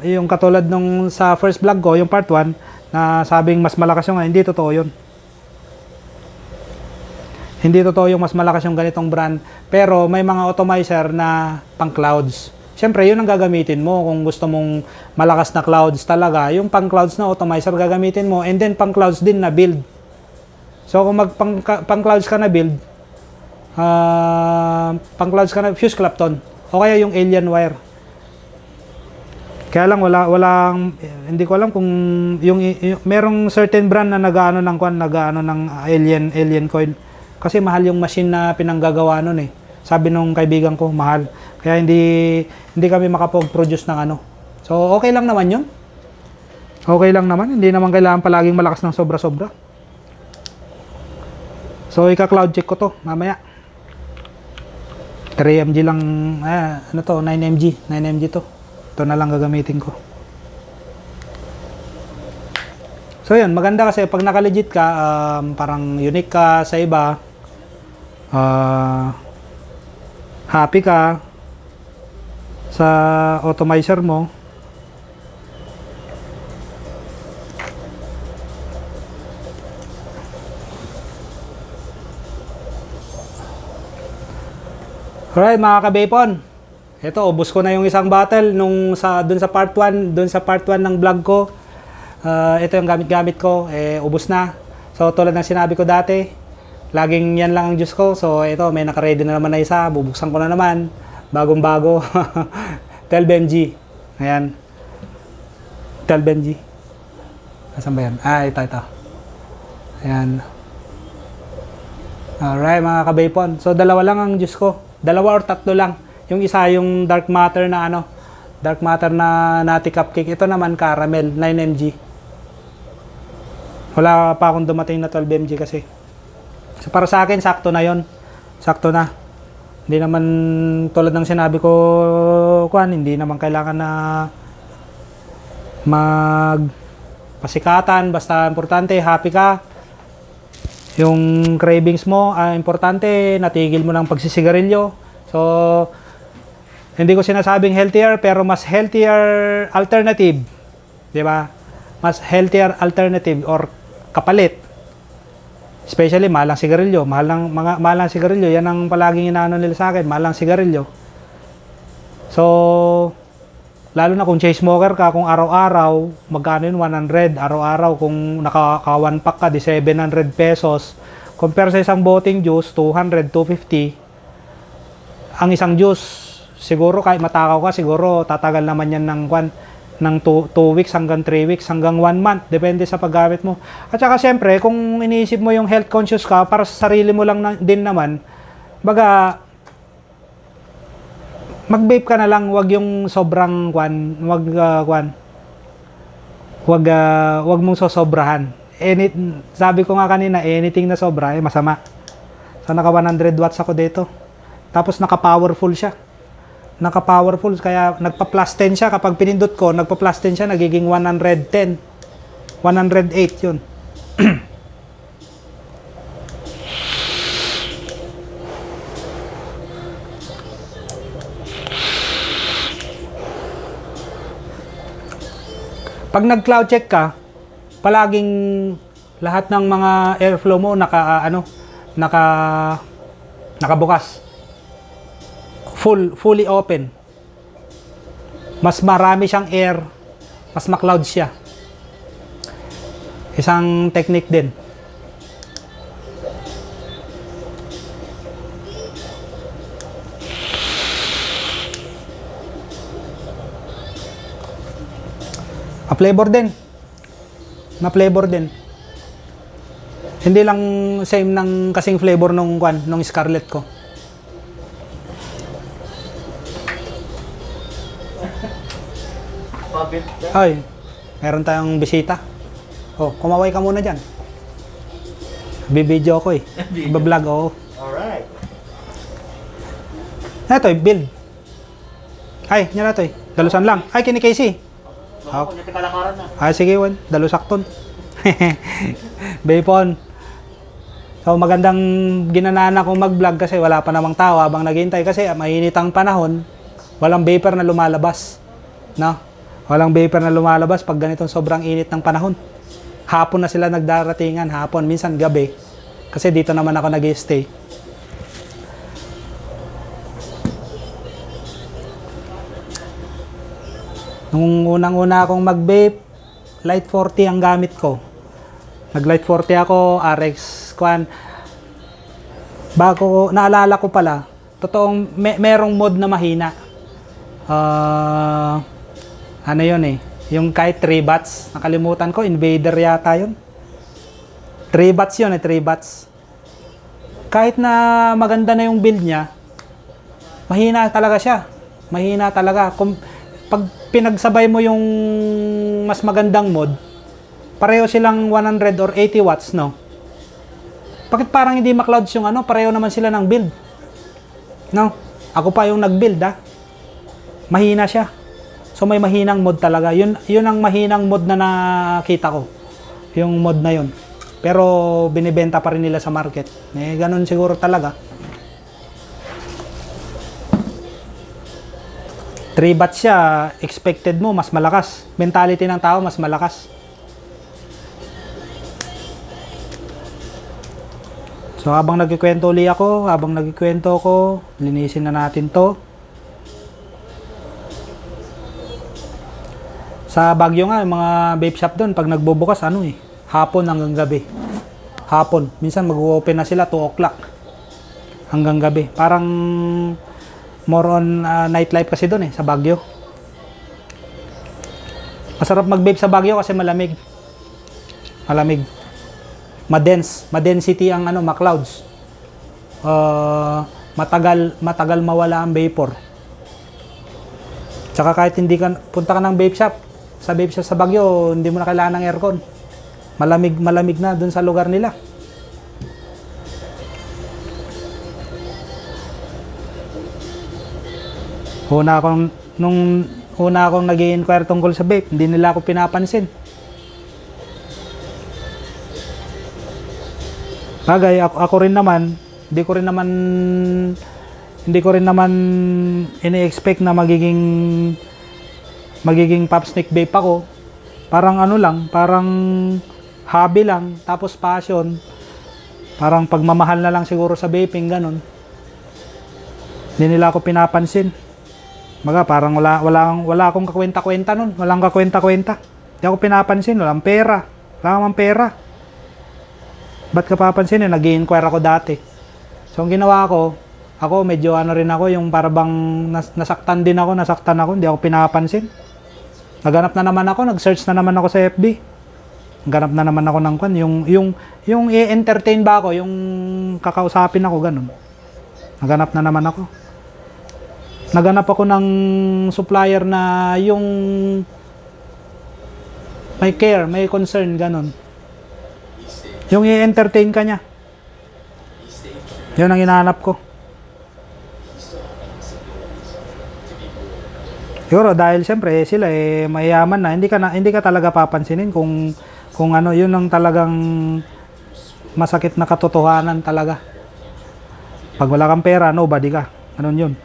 yung katulad nung sa first vlog ko, yung part 1, na sabing mas malakas yung hindi totoo yun. Hindi totoo yung mas malakas yung ganitong brand. Pero may mga atomizer na pang clouds. Siyempre, yun ang gagamitin mo kung gusto mong malakas na clouds talaga. Yung pang clouds na atomizer gagamitin mo. And then pang clouds din na build. So kung pang clouds ka na build, pang clouds ka na fuse Clapton. O kaya yung alien wire. Kaya lang hindi ko alam kung yung merong certain brand na nag-aano ng alien coil. Kasi mahal yung machine na pinanggagawa nun Sabi nung kaibigan ko, mahal. Kaya hindi kami makapag-produce ng So okay lang naman yun. Okay lang naman, hindi naman kailangan palaging malakas ng sobra-sobra. So ika-cloud check ko to mamaya. 3mg lang, 9mg to. Ito na lang gagamitin ko. So yun, maganda kasi pag naka-legit ka, parang unique ka sa iba, happy ka sa atomizer mo. Alright mga kabepon, ito ubos ko na yung isang bottle doon sa part 1 ng vlog ko. Ito yung gamit ko, ubos na. So tulad ng sinabi ko dati, laging yan lang ang juice ko. So ito, may naka-ready na naman na isa, bubuksan ko na naman, bagong-bago. 12mg. Ayan. 12mg. Asan ba yan? Ito. Ayan. Alright mga kabepon. So dalawa lang ang juice ko. 2 or 3 lang. Yung isa yung dark matter na dark matter na nutty cupcake. Ito naman caramel, 9mg. Wala pa akong dumating na 12mg kasi. So para sa akin sakto na 'yon. Sakto na. Hindi naman tulad ng sinabi ko, kuan, hindi naman kailangan na magpasikatan, basta importante happy ka. Yung cravings mo, importante natigil mo ng pagsisigarilyo. So hindi ko sinasabing healthier, pero mas healthier alternative, 'di ba? Mas healthier alternative or kapalit. Especially mahal ang sigarilyo, mahal ang sigarilyo, yan ang palaging inaano nila sa akin, mahal ang sigarilyo. So, lalo na kung chain smoker ka, kung araw-araw, magkano yun? 100, araw-araw, kung naka-1 pack ka, di 700 pesos. Compare sa isang boteng juice, 200, 250. Ang isang juice, siguro kahit matakaw ka, siguro tatagal naman yan ng 2 weeks hanggang 3 weeks hanggang 1 month, depende sa paggamit mo. At saka siyempre, kung iniisip mo yung health conscious ka, para sa sarili mo lang din naman, baga mag-vape ka na lang, wag yung sobrang wag mong sosobrahan. Sabi ko nga kanina, anything na sobra masama. So naka 100 watts ako dito. Tapos naka-powerful siya. Naka-powerful, kaya nagpa-plus 10 siya. Kapag pinindot ko, nagpa-plus 10 siya, nagiging 110. 108 yun. Pag nag-cloud check ka, palaging lahat ng mga airflow mo nakabukas. Fully open. Mas marami siyang air, mas ma-cloud siya. Isang technique din. Flavor din. Na-flavor din. Hindi lang same ng kasing flavor nung Scarlett ko. Ay, meron tayong bisita. Oh, kumaway ka muna dyan. Bibidyo ko eh. Iba-vlog, oh. Alright. Ito eh, build. Ay, yan na ito eh. Dalusan lang. Ay, kini Casey. Ako, hindi kalakaran na. Ay, sige, Wan. Dalusakton. Baypon. So, magandang ginanaan akong mag-vlog kasi wala pa namang tao habang naghihintay kasi mainit ang panahon. Walang vapor na lumalabas. No? Walang vapor na lumalabas pag ganitong sobrang init ng panahon. Hapon na sila nagdaratingan, hapon, minsan gabi. Kasi dito naman ako nag-stay. Nung unang-una akong mag-vape, Light 40 ang gamit ko. Nag-Light 40 ako, RX Kwan. Bago, naalala ko pala, totoong merong mode na mahina. Ano yun eh? Yung kahit 3 watts, nakalimutan ko, Invader yata yun. 3 watts yun eh, 3 watts. Kahit na maganda na yung build niya, mahina talaga siya. Mahina talaga. Pag pinagsabay mo yung mas magandang mode, pareho silang 100 or 80 watts, no? Bakit parang hindi ma-clouds yung ano? Pareho naman sila ng build. No? Ako pa yung nag-build, ha? Mahina siya. So may mahinang mode talaga. Yun ang mahinang mode na nakita ko. Yung mode na yun. Pero binibenta pa rin nila sa market. Eh, ganun siguro talaga. 3 watts siya, expected mo, mas malakas. Mentality ng tao, mas malakas. So habang nagkikwento uli ako, linisin na natin to. Sa Baguio nga, yung mga vape shop doon, pag nagbubukas, hapon hanggang gabi. Hapon. Minsan mag-open na sila 2 o'clock hanggang gabi. Parang more on nightlife kasi doon sa Baguio. Masarap mag-vape sa Baguio kasi malamig. Malamig. Madensity ang ma-clouds. Matagal mawala ang vapor. Tsaka kahit hindi ka punta ka ng vape shop, sa Baguio, hindi mo na kailangan ng aircon. Malamig na doon sa lugar nila. Nung una akong nag-i-inquire tungkol sa vape, hindi nila ako pinapansin. Bagay, ako rin naman, hindi ko rin naman ini-expect na magiging pop sniff vape ako. Parang ano lang, parang hobby lang, tapos passion. Parang pagmamahal na lang siguro sa vaping, ganun. Hindi nila ako pinapansin. Baga, parang wala akong kakwenta-kwenta nun. Walang kakwenta-kwenta. Hindi ako pinapansin, walang pera. Wala akong pera. Ba't ka papansin nag-i-inquire ako dati. So, ang ginawa ko, ako medyo ano rin ako, yung parang nasaktan ako, hindi ako pinapansin. Naghanap na naman ako, nag-search na naman ako sa FB. Naghanap na naman ako ng kwan, yung i-entertain ba ako, yung kakausapin ako, ganun. Naghanap na naman ako. Naghanap ako ng supplier na yung may care, may concern, ganun. Yung i-entertain ka niya. Yun ang hinahanap ko. Siguro dahil siyempre sila mayaman na, hindi ka talaga papansinin kung ano, yun ang talagang masakit na katotohanan talaga. Pag wala kang pera, nobody ka. Ganun yun.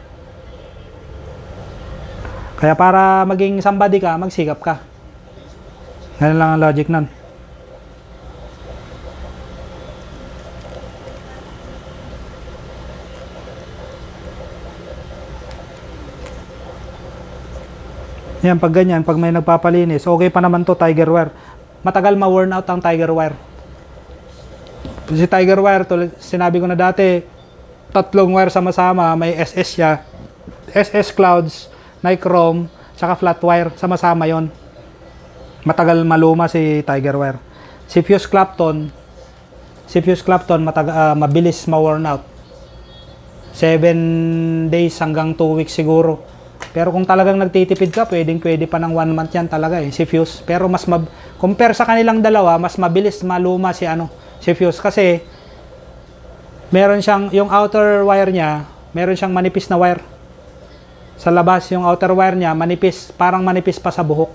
Kaya para maging somebody ka, magsikap ka. Ganun lang ang logic nun. Yan, pag ganyan, pag may nagpapalinis, okay pa naman to Tiger Wire. Matagal ma-worn out ang Tiger Wire. Si Tiger Wire, sinabi ko na dati, 3 wire sama-sama, may SS siya. SS Clouds, Nichrome, saka flat wire, sama-sama yon. Matagal maluma si Tiger Wire. Si Fuse Clapton, mabilis ma-worn out. 7 days hanggang 2 weeks siguro. Pero kung talagang nagtitipid ka, pwede pa ng 1 month yan talaga si Fuse. Pero compare sa kanilang dalawa, mas mabilis maluma si Fuse kasi meron siyang yung outer wire niya, meron siyang manipis na wire. Sa labas yung outer wire niya, manipis, parang manipis pa sa buhok.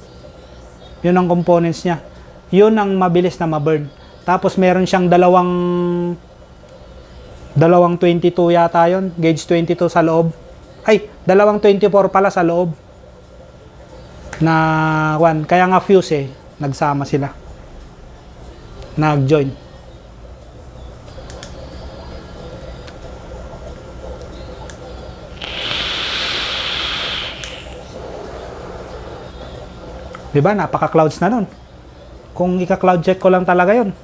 Yun ang components niya. Yun ang mabilis na ma-burn. Tapos meron siyang dalawang 22 yata yun, gauge 22 sa loob. Ay, dalawang 24 pala sa loob. Kaya nga fuse nagsama sila. Nag-join. Diba? Napaka-clouds na nun. Kung ika-cloud check ko lang talaga yun.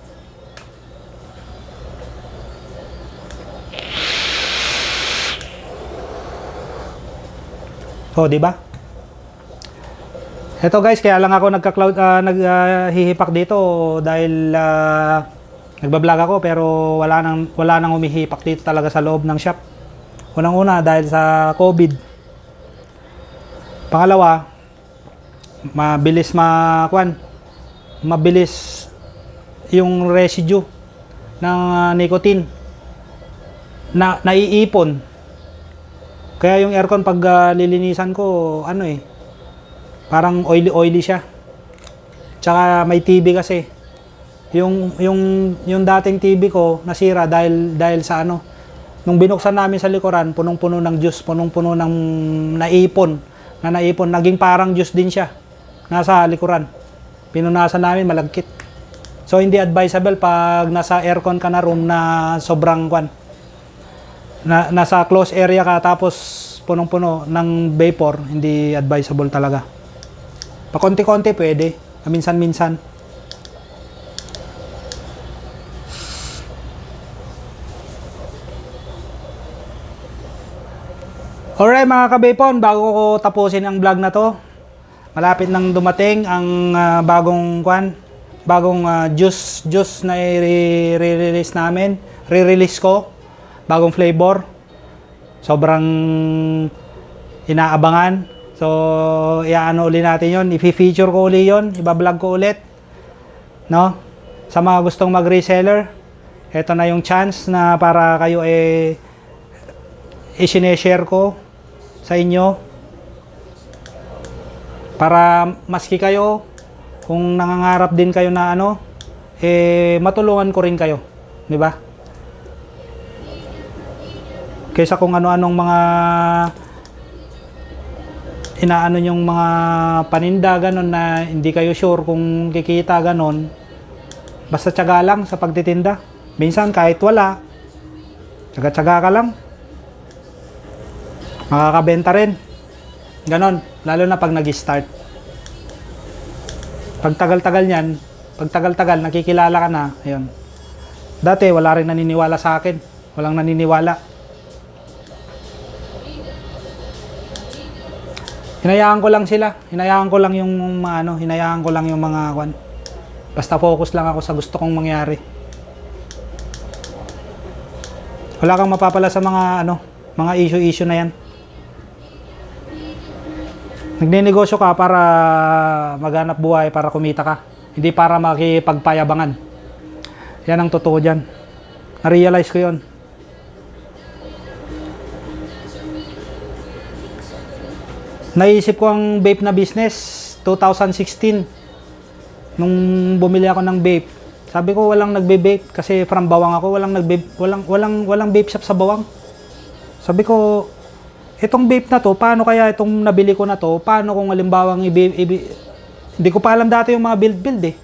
Oh, di ba? Ito guys, kaya lang ako naghihipak dito dahil nagba-vlog ako pero wala nang humihipak dito talaga sa loob ng shop. Unang-una dahil sa COVID. Pangalawa, mabilis yung residue ng nicotine na naiipon. Kaya yung aircon pag lilinisan ko, parang oily siya. Tsaka may TV kasi. Yung dating TV ko nasira dahil sa nung binuksan namin sa likuran, punong-puno ng juice, punong-puno ng naipon, naging parang juice din siya. Nasa likuran. Pinunasan namin, malagkit. So hindi advisable pag nasa aircon ka na room na sobrang nasa close area ka tapos punong-puno ng vapor, hindi advisable talaga. Pakonti-konti pwede, minsan-minsan. Alright mga kabapon, bago ko tapusin ang vlog na to, malapit nang dumating ang bagong juice na re-release ko. Bagong flavor. Sobrang inaabangan. So, uli natin yon, i-feature ko uli yon, iba-vlog ko ulit. No? Sa mga gustong mag-reseller, ito na yung chance na para kayo i-share ko sa inyo Para maski kayo, kung nangangarap din kayo na ano, matulungan ko rin kayo. Di ba? Kaysa kung ano-anong mga inaano yung mga paninda ganon na hindi kayo sure kung kikita ganon, basta tiyaga lang sa pagtitinda. Minsan kahit wala, tiyaga-tiyaga ka lang, makakabenta rin. Ganon, lalo na pag nag-start. Pag tagal-tagal niyan, pag tagal-tagal nakikilala ka na, ayun. Dati wala rin naniniwala sa akin, walang naniniwala. Hinayaan ko lang sila. Hinayaan ko lang yung mga ano, hinayaan ko lang yung mga kwan. Basta focus lang ako sa gusto kong mangyari. Wala kang mapapala sa mga ano, mga issue na yan. Nagninegosyo ka para maghanap buhay, para kumita ka. Hindi para makipagpayabangan. Yan ang totoo diyan. Na-realize ko 'yon. Naisip ko ang vape na business 2016 nung bumili ako ng vape. Sabi ko walang nagbe-vape kasi from Bawang ako, walang vape shop sa Bawang. Sabi ko itong vape na to, paano kaya itong nabili ko na to, paano kung halimbawang hindi ko pa alam dati yung mga build eh.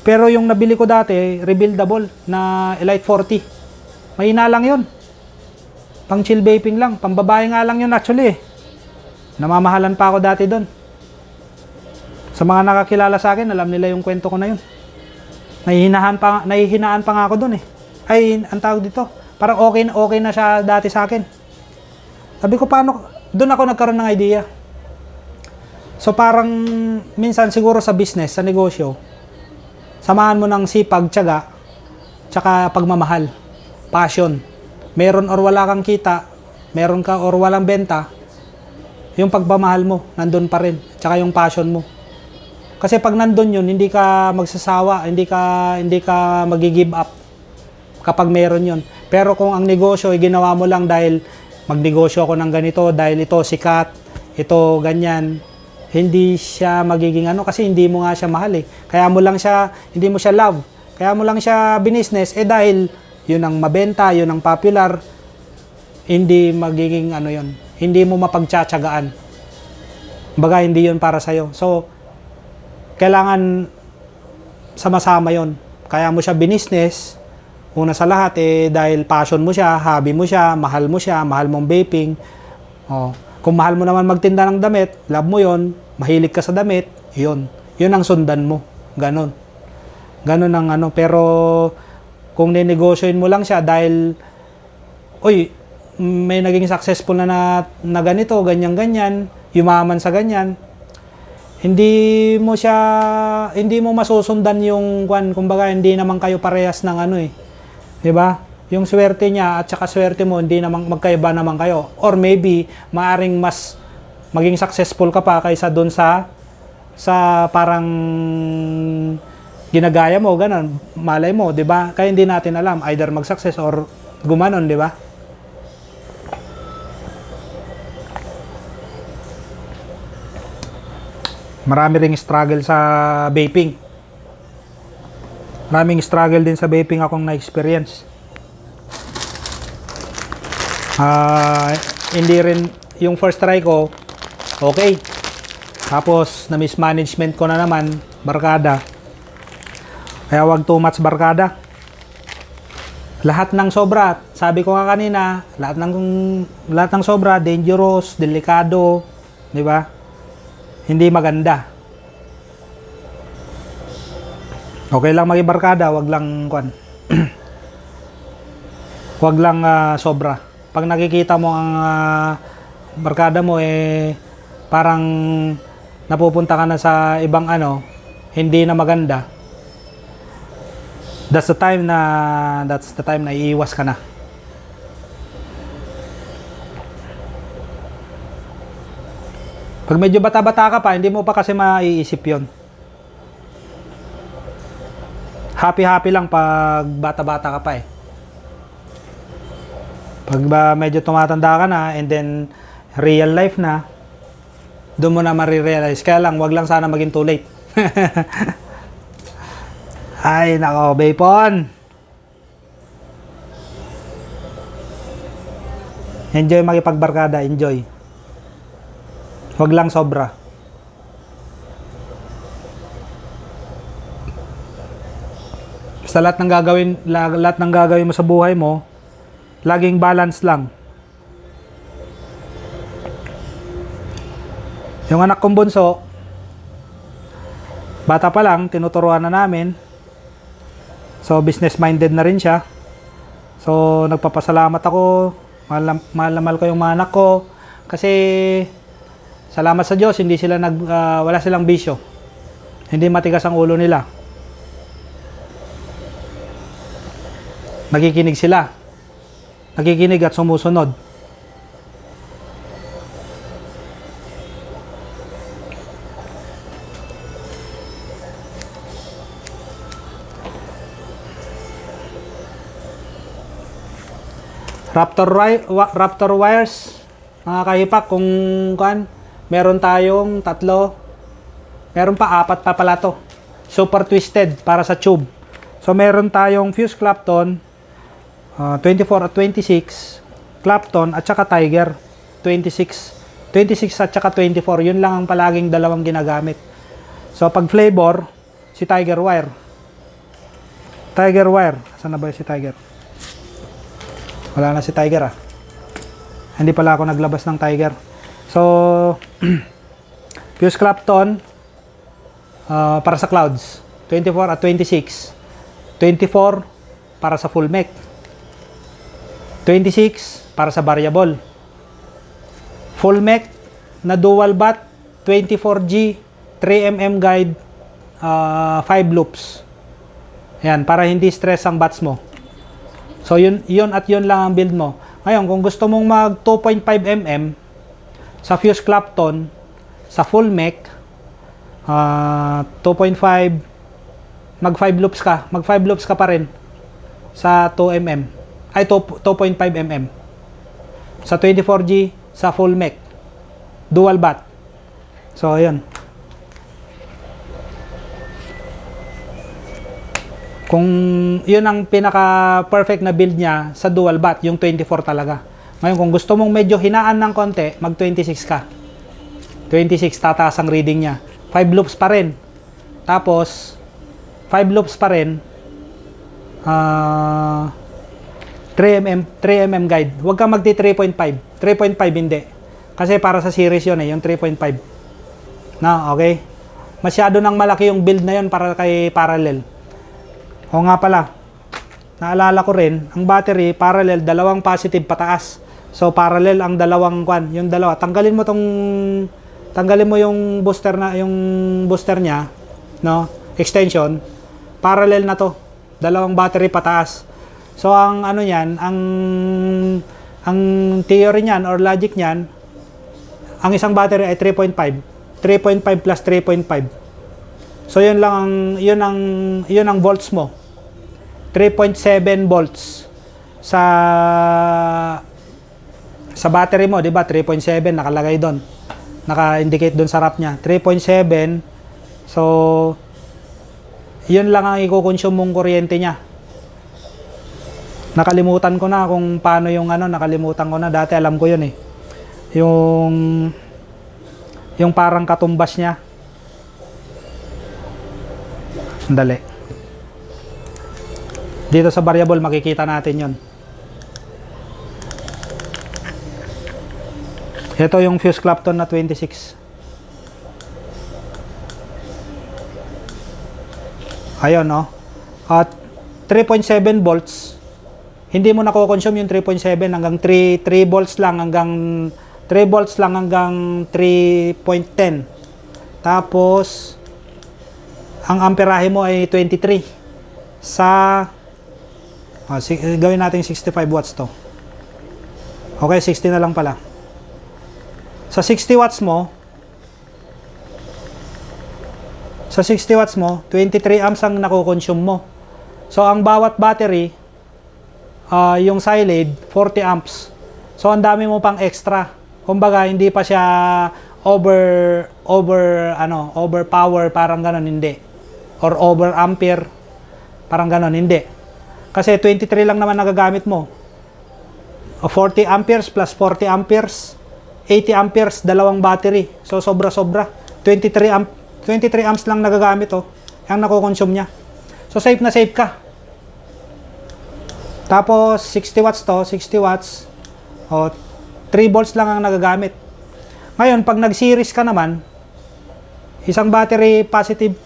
Pero yung nabili ko dati, rebuildable na Elite 40. Mahina lang 'yon. Pang chill vaping lang, pambabae nga lang 'yun actually eh. Namamahalan pa ako dati doon. Sa mga nakakilala sa akin, alam nila yung kwento ko na yun. Nahihinaan pa nga ako doon eh. Ay, ang tawag dito, parang okay na siya dati sa akin. Sabi ko, paano? Doon ako nagkaroon ng idea. So parang minsan siguro sa business, sa negosyo, samahan mo ng sipag, tiyaga, tsaka pagmamahal, passion. Meron or wala kang kita, meron ka or walang benta, yung pagmamahal mo, nandun pa rin. Tsaka yung passion mo. Kasi pag nandun yun, hindi ka magsasawa, hindi ka magi-give up kapag meron yun. Pero kung ang negosyo ay ginawa mo lang dahil magnegosyo ako ng ganito, dahil ito sikat, ito ganyan, hindi siya magiging ano kasi hindi mo nga siya mahal eh. Kaya mo lang siya, hindi mo siya love. Kaya mo lang siya binisnes dahil yun ang mabenta, yun ang popular, hindi magiging ano yun. Hindi mo mapagtsatsagaan. Baga, hindi yun para sa'yo. So, kailangan sama-sama yun. Kaya mo siya binisnes, una sa lahat, dahil passion mo siya, hobby mo siya, mahal mong vaping. Oh, kung mahal mo naman magtinda ng damit, love mo yun, mahilig ka sa damit, yun. Yun ang sundan mo. Ganon. Ganon ang ano. Pero, kung ninegosyoin mo lang siya dahil, may naging successful na ganito, ganyan, yumaman sa ganyan, hindi mo masusundan yung kumbaga hindi naman kayo parehas ng ano eh. 'Di ba? Yung swerte niya at saka swerte mo hindi naman magkaiba naman kayo. Or maybe maaring mas maging successful ka pa kaysa doon sa parang ginagaya mo, ganun. Malay mo, 'di ba? Kaya hindi natin alam either mag-success or gumanon, 'di ba? Marami ring struggle sa vaping. Maraming struggle din sa vaping akong na-experience. Hindi rin, yung first try ko, okay. Tapos, na-mismanagement ko na naman, barkada. Kaya wag too much barkada. Lahat ng sobra, sabi ko nga kanina, lahat ng sobra, dangerous, delikado, di ba? Hindi maganda. Okay lang maging barkada, wag lang wag lang sobra. Pag nakikita mo ang barkada mo parang napupunta ka na sa ibang hindi na maganda. That's the time na iiwas ka na. Pag medyo bata-bata ka pa, hindi mo pa kasi maiisip yon. Happy-happy lang pag bata-bata ka pa eh. Pag medyo tumatanda ka na and then real life na, Doon mo na marirealize. Kaya lang, wag lang sana maging too late. Ay, nako, Baypon. Enjoy makipagbarkada, enjoy. Wag lang sobra. Basta lahat ng gagawin mo sa buhay mo, laging balance lang. Yung anak kong bunso, bata pa lang, tinuturuan na namin. So, business-minded na rin siya. So, nagpapasalamat ako. Mahal na mahal ko yung mga anak ko. Kasi, salamat sa Diyos, hindi sila wala silang bisyo. Hindi matigas ang ulo nila. Nakikinig sila. Nakikinig at sumusunod. Raptor wires, mga kahipak, kung meron tayong 3, meron pa 4 pa pala to. Super twisted para sa tube. So meron tayong fuse Clapton 24 at 26, Clapton at saka Tiger 26 at saka 24. Yun lang ang palaging dalawang ginagamit. So pag flavor, si Tiger wire. Saan na ba si Tiger? Wala na si Tiger ah. Hindi pala ako naglabas ng Tiger. So, fuse Clapton para sa clouds. 24 at 26. 24 para sa full mech. 26 para sa variable. Full mech na dual bat, 24G, 3mm guide, 5 loops. Yan, para hindi stress ang bats mo. So, yun at yun lang ang build mo. Ngayon, kung gusto mong mag 2.5mm sa fuse Clapton, sa full mech, 2.5, mag 5 loops ka. Mag 5 loops ka pa rin sa 2mm. Ay, 2.5mm. Sa 24G, sa full mech. Dual bat. So, ayun. Kung yun ang pinaka-perfect na build niya sa dual bat, yung 24 talaga. Ngayon, kung gusto mong medyo hinaan ng konti, mag 26 ka. 26, tataas ang reading niya. 5 loops pa rin. Tapos, 5 loops pa rin. 3mm guide. Huwag kang magti 3.5. 3.5 hindi. Kasi para sa series yun yung 3.5. Na, okay? Masyado nang malaki yung build na yun para kay parallel. O nga pala, naalala ko rin, ang battery, parallel, dalawang positive pataas. So, parallel ang dalawang yung dalawa. Tanggalin mo yung booster niya, no? Extension, parallel na to. Dalawang battery pataas. So, ang ano niyan, ang theory niyan or logic niyan, ang isang battery ay 3.5. 3.5 plus 3.5. So yun ang volts mo. 3.7 volts sa battery mo, 'di ba? 3.7 nakalagay doon. Naka-indicate doon sa wrap niya. 3.7. So yun lang ang i-consume mong kuryente niya. Nakalimutan ko na kung paano nakalimutan ko na. Dati alam ko yun eh. Yung parang katumbas niya. Sandali. Dito sa variable makikita natin yon. Ito yung fuse Clapton na 26. Ayun, no? At 3.7 volts. Hindi mo nako-consume yung 3.7 hanggang 3 volts lang hanggang 3 volts lang hanggang 3.10. Tapos ang amperahe mo ay 23 sa gawin natin 65 watts to. Okay, 60 na lang pala. Sa 60 watts mo 23 amps ang nako-consume mo. So ang bawat battery yung silage 40 amps. So ang dami mo pang extra. Kumbaga hindi pa siya overpower, parang ganon, hindi. Or over ampere, parang ganon, hindi. Kasi 23 lang naman nagagamit mo. O 40 amperes plus 40 amperes, 80 amperes, dalawang battery. So sobra-sobra. 23 amps lang nagagamit ang nakokonsume niya. So safe na safe ka. Tapos 60 watts to, 60 watts. 3 volts lang ang nagagamit. Ngayon, pag nag-series ka naman, isang battery positive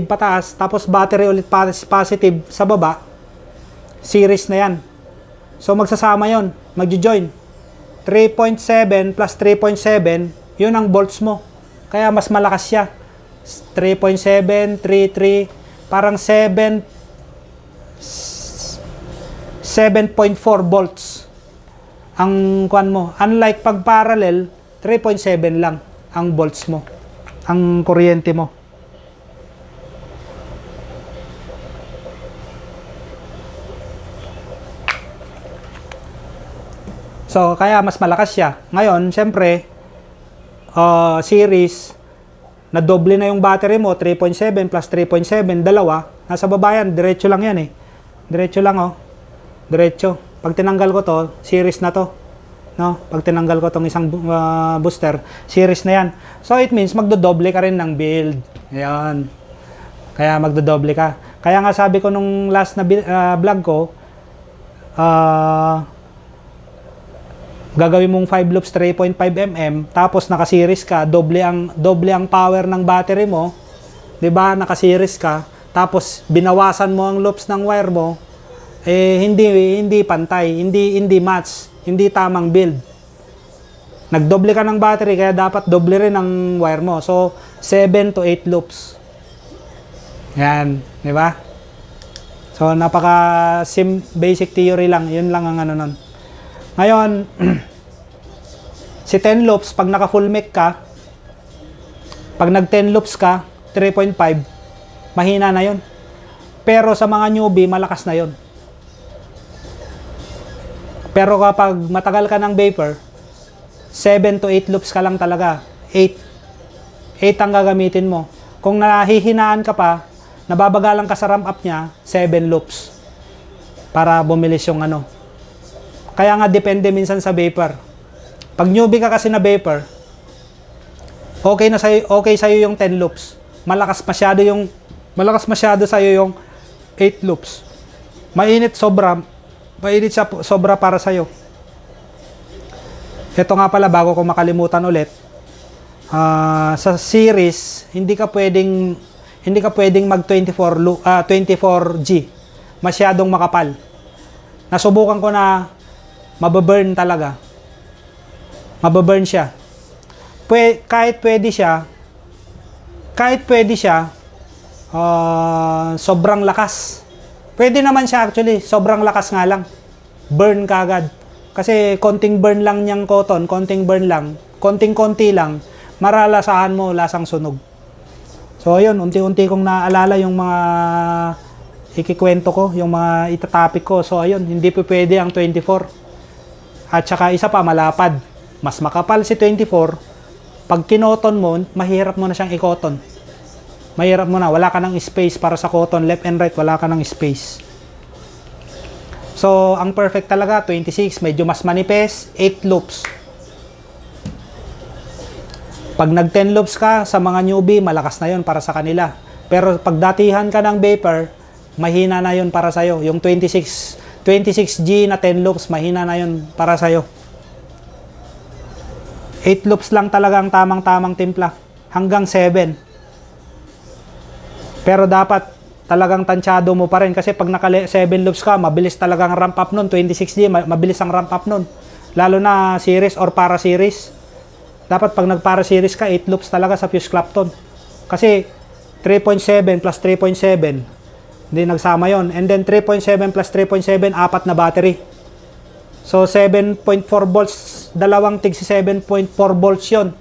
pataas, tapos battery ulit positive sa baba, series na yan. So magsasama yon, magjo-join. 3.7 plus 3.7, yun ang volts mo. Kaya mas malakas siya. 3.7, 3.3, parang 7.4 volts ang kuan mo. Unlike pag parallel, 3.7 lang ang volts mo, ang kuryente mo. So, kaya mas malakas siya. Ngayon, syempre, series, na doble na yung battery mo, 3.7 plus 3.7, dalawa, nasa baba yan, diretso lang yan eh. Diretso lang diretso. Pag tinanggal ko to, series na to. No? Pag tinanggal ko tong isang booster, series na yan. So, it means magdodoble ka rin ng build. Ayan. Kaya magdodoble ka. Kaya nga sabi ko nung last na vlog ko, gagawin mong 5 loops 3.5 mm, tapos naka-series ka, doble ang power ng battery mo, 'di ba? Naka-series ka, tapos binawasan mo ang loops ng wire mo, hindi pantay, hindi match, hindi tamang build. Nagdoble ka ng battery, kaya dapat doble rin ang wire mo. So 7 to 8 loops. Yan, 'di ba? So napaka basic theory lang, 'yun lang ang ano nun. Ngayon, si 10 loops, pag naka full mech ka, pag nag 10 loops ka, 3.5, mahina na yon. Pero sa mga newbie, malakas na yon. Pero kapag matagal ka ng vapor, 7 to 8 loops ka lang talaga. 8 ang gagamitin mo. Kung nahihinaan ka pa, nababagalan ka sa ramp up niya, 7 loops. Para bumilis yung ano. Kaya nga depende minsan sa vapor. Pag newbie ka kasi na vapor, okay sa'yo yung 10 loops. Malakas masyado sa'yo yung 8 loops. Mainit sobra siya sobra para sa'yo. Ito nga pala, bago ko makalimutan ulit, sa series, hindi ka pwedeng mag 24G. Masyadong makapal. Nasubukan ko na mababurn talaga. Mababurn siya. Kahit pwede siya, sobrang lakas. Pwede naman siya actually, sobrang lakas nga lang. Burn kagad. Kasi konting burn lang niyang cotton, konting-konti lang, maralasahan mo lasang sunog. So ayun, unti-unti kong naalala yung mga ikikwento ko, yung mga itatopic ko. So ayun, hindi pa pwede ang 24. At saka isa pa, malapad. Mas makapal si 24. Pag kinoton mo, mahirap mo na siyang i-cotton. Mahirap mo na. Wala ka ng space para sa cotton. Left and right, wala ka ng space. So, ang perfect talaga, 26. Medyo mas manipes, 8 loops. Pag nag 10 loops ka, sa mga newbie, malakas na yon para sa kanila. Pero pag datihan ka ng vapor, mahina na yon para sa'yo. Yung 26G na 10 loops, mahina na yun para sa'yo. 8 loops lang talaga ang tamang-tamang timpla. Hanggang 7. Pero dapat talagang tansyado mo pa rin. Kasi pag naka 7 loops ka, mabilis talagang ramp up nun. 26G, mabilis ang ramp up nun. Lalo na series or para series. Dapat pag nag-para series ka, 8 loops talaga sa fuse Clapton. Kasi 3.7 plus 3.7, hindi nagsama yon. And then 3.7 plus 3.7, 4 na battery. So 7.4 volts, dalawang tig 7.4 volts yon.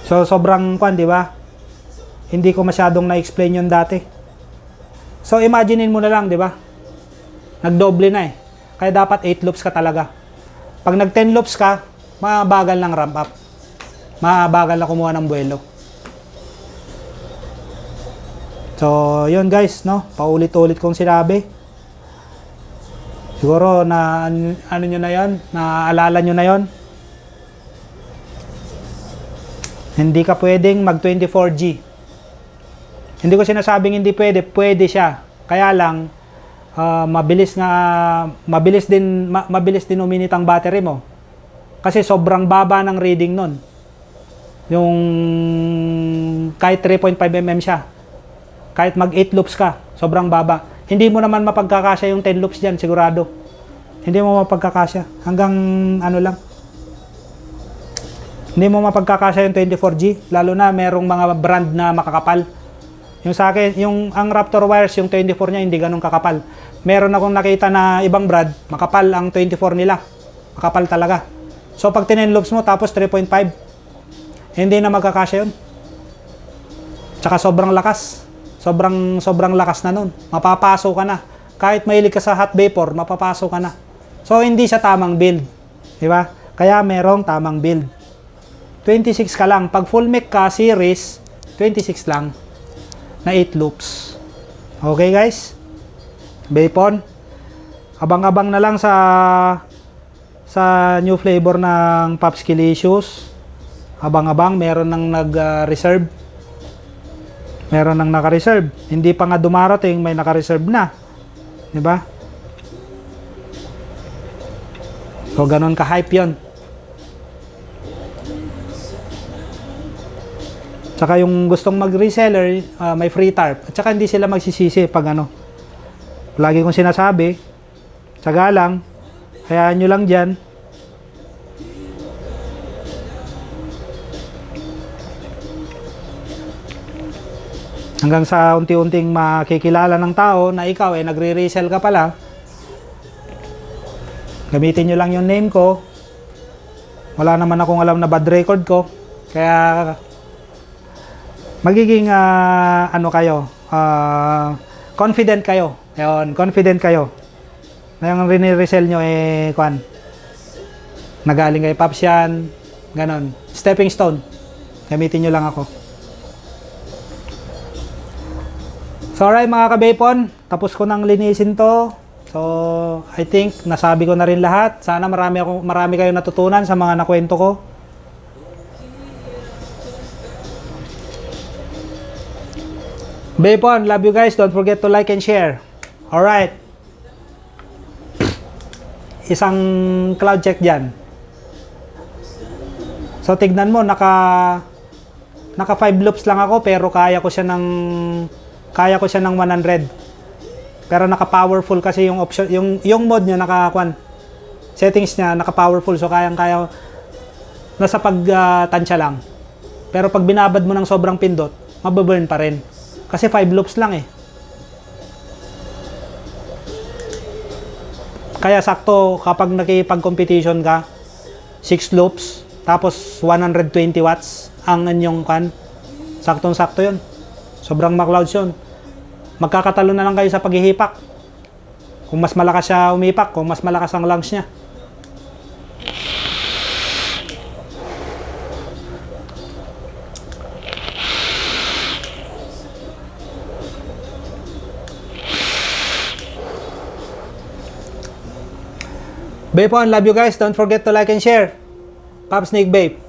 So sobrang di ba? Hindi ko masyadong na-explain yon dati. So imaginein mo na lang, di ba? Nagdoble na eh. Kaya dapat 8 loops ka talaga. Pag nag 10 loops ka, mabagal ng ramp up. Mabagal na kumuha ng buwelo. So, yun guys, no? Paulit-ulit kong sinabi. Siguro na ano nyo na yon, naaalala nyo na yon. Hindi ka pwedeng mag 24G. Hindi ko sinasabing hindi pwede, pwede siya. Kaya lang mabilis din uminit ang battery mo. Kasi sobrang baba ng reading nun. Yung kahit 3.5 mm siya. Kahit mag 8 loops ka, sobrang baba. Hindi mo naman mapagkakasya yung 10 loops diyan, sigurado. Hindi mo mapagkakasya. Hanggang ano lang. Hindi mo mapagkakasya yung 24G, lalo na merong mga brand na makakapal. Yung sa akin, ang Raptor wires, yung 24 niya hindi ganun kakapal. Meron akong nakita na ibang brand, makapal ang 24 nila. Makapal talaga. So pag 10 loops mo tapos 3.5, hindi na magkakasya yun. Tsaka sobrang lakas. Sobrang lakas na nun. Mapapasok ka na. Kahit mahilig ka sa hot vapor, mapapasok ka na. So hindi siya tamang build. Di ba? Kaya merong tamang build. 26 ka lang. Pag full mech ka, series, 26 lang. Na 8 loops. Okay guys? Vapon. Abang-abang na lang sa new flavor ng Popskilicious. Abang-abang. Meron nang nag-reserve. Meron nang naka-reserve. Hindi pa nga dumarating, may naka-reserve na. Diba? So, ganun ka-hype yun. Tsaka yung gustong mag-reseller, may free tarp. At tsaka hindi sila magsisisi pag ano. Lagi kong sinasabi, tsaga lang, hayaan nyo lang dyan. Hanggang sa unti-unting makikilala ng tao na ikaw ay nagre-resell ka pala. Gamitin nyo lang yung name ko. Wala naman akong alam na bad record ko. Kaya magiging ano kayo, confident kayo. Ayun, confident kayo. Na yung rini-resell nyo nagaling kay Pops yan. Ganon. Stepping stone. Gamitin nyo lang ako. So alright mga kabepon, tapos ko nang linisin to. So I think nasabi ko na rin lahat. Sana marami kayong natutunan sa mga nakwento ko. Bepon, love you guys. Don't forget to like and share. Alright. Isang cloud check dyan. So tignan mo, naka 5 loops lang ako pero kaya ko siya ng 100. Pero naka-powerful kasi yung option, yung mode niya settings niya naka-powerful, so kayang-kaya nasa pagtansya lang. Pero pag binabad mo ng sobrang pindot, mababurn pa rin. Kasi 5 loops lang eh. Kaya sakto kapag nakipag-competition ka, 6 loops, tapos 120 watts ang inyong saktong-sakto yun. Sobrang ma-clouds yun. Magkakatalo na lang kayo sa paghihipak. Kung mas malakas siya umipak, kung mas malakas ang lungs niya. Vape on, love you guys. Don't forget to like and share. Pops Nick Vape.